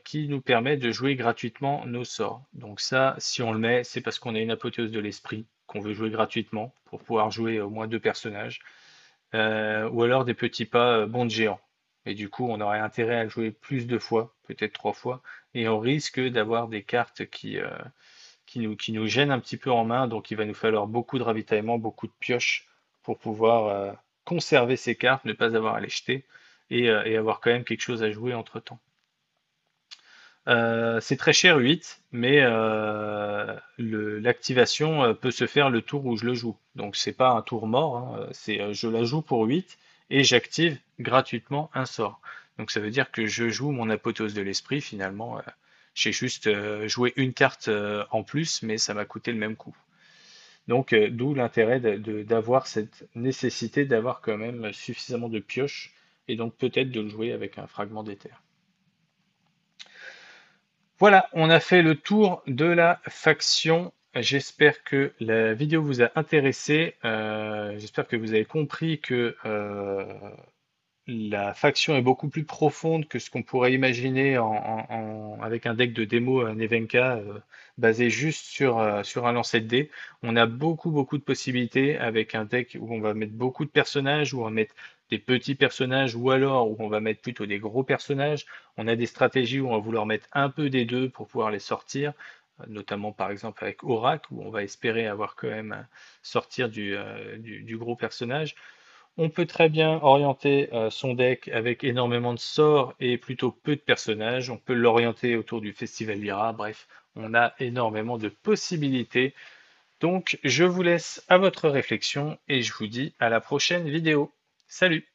qui nous permet de jouer gratuitement nos sorts. Donc ça, si on le met, c'est parce qu'on a une apothéose de l'esprit, qu'on veut jouer gratuitement, pour pouvoir jouer au moins 2 personnages, ou alors des petits pas bons de géant. Et du coup, on aurait intérêt à le jouer plus de fois, peut-être 3 fois, et on risque d'avoir des cartes qui nous gênent un petit peu en main, donc il va nous falloir beaucoup de ravitaillement, beaucoup de pioches pour pouvoir conserver ces cartes, ne pas avoir à les jeter et avoir quand même quelque chose à jouer entre temps. C'est très cher 8, mais l'activation peut se faire le tour où je le joue. Donc c'est pas un tour mort, hein, c'est je la joue pour 8 et j'active gratuitement un sort. Donc ça veut dire que je joue mon apothéose de l'esprit finalement. J'ai juste joué une carte en plus, mais ça m'a coûté le même coup. Donc d'où l'intérêt d'avoir cette nécessité d'avoir quand même suffisamment de pioches et donc peut-être de le jouer avec un fragment d'éther. Voilà, on a fait le tour de la faction. J'espère que la vidéo vous a intéressé. J'espère que vous avez compris que la faction est beaucoup plus profonde que ce qu'on pourrait imaginer avec un deck de démo Nevenka basé juste sur un lancer de dés. On a beaucoup de possibilités avec un deck où on va mettre beaucoup de personnages, où on va mettre des petits personnages, ou alors où on va mettre plutôt des gros personnages. On a des stratégies où on va vouloir mettre un peu des deux pour pouvoir les sortir, notamment par exemple avec Aurak, où on va espérer avoir quand même sortir du gros personnage. On peut très bien orienter son deck avec énormément de sorts et plutôt peu de personnages. On peut l'orienter autour du Festival Lyra. Bref, on a énormément de possibilités. Donc, je vous laisse à votre réflexion et je vous dis à la prochaine vidéo. Salut!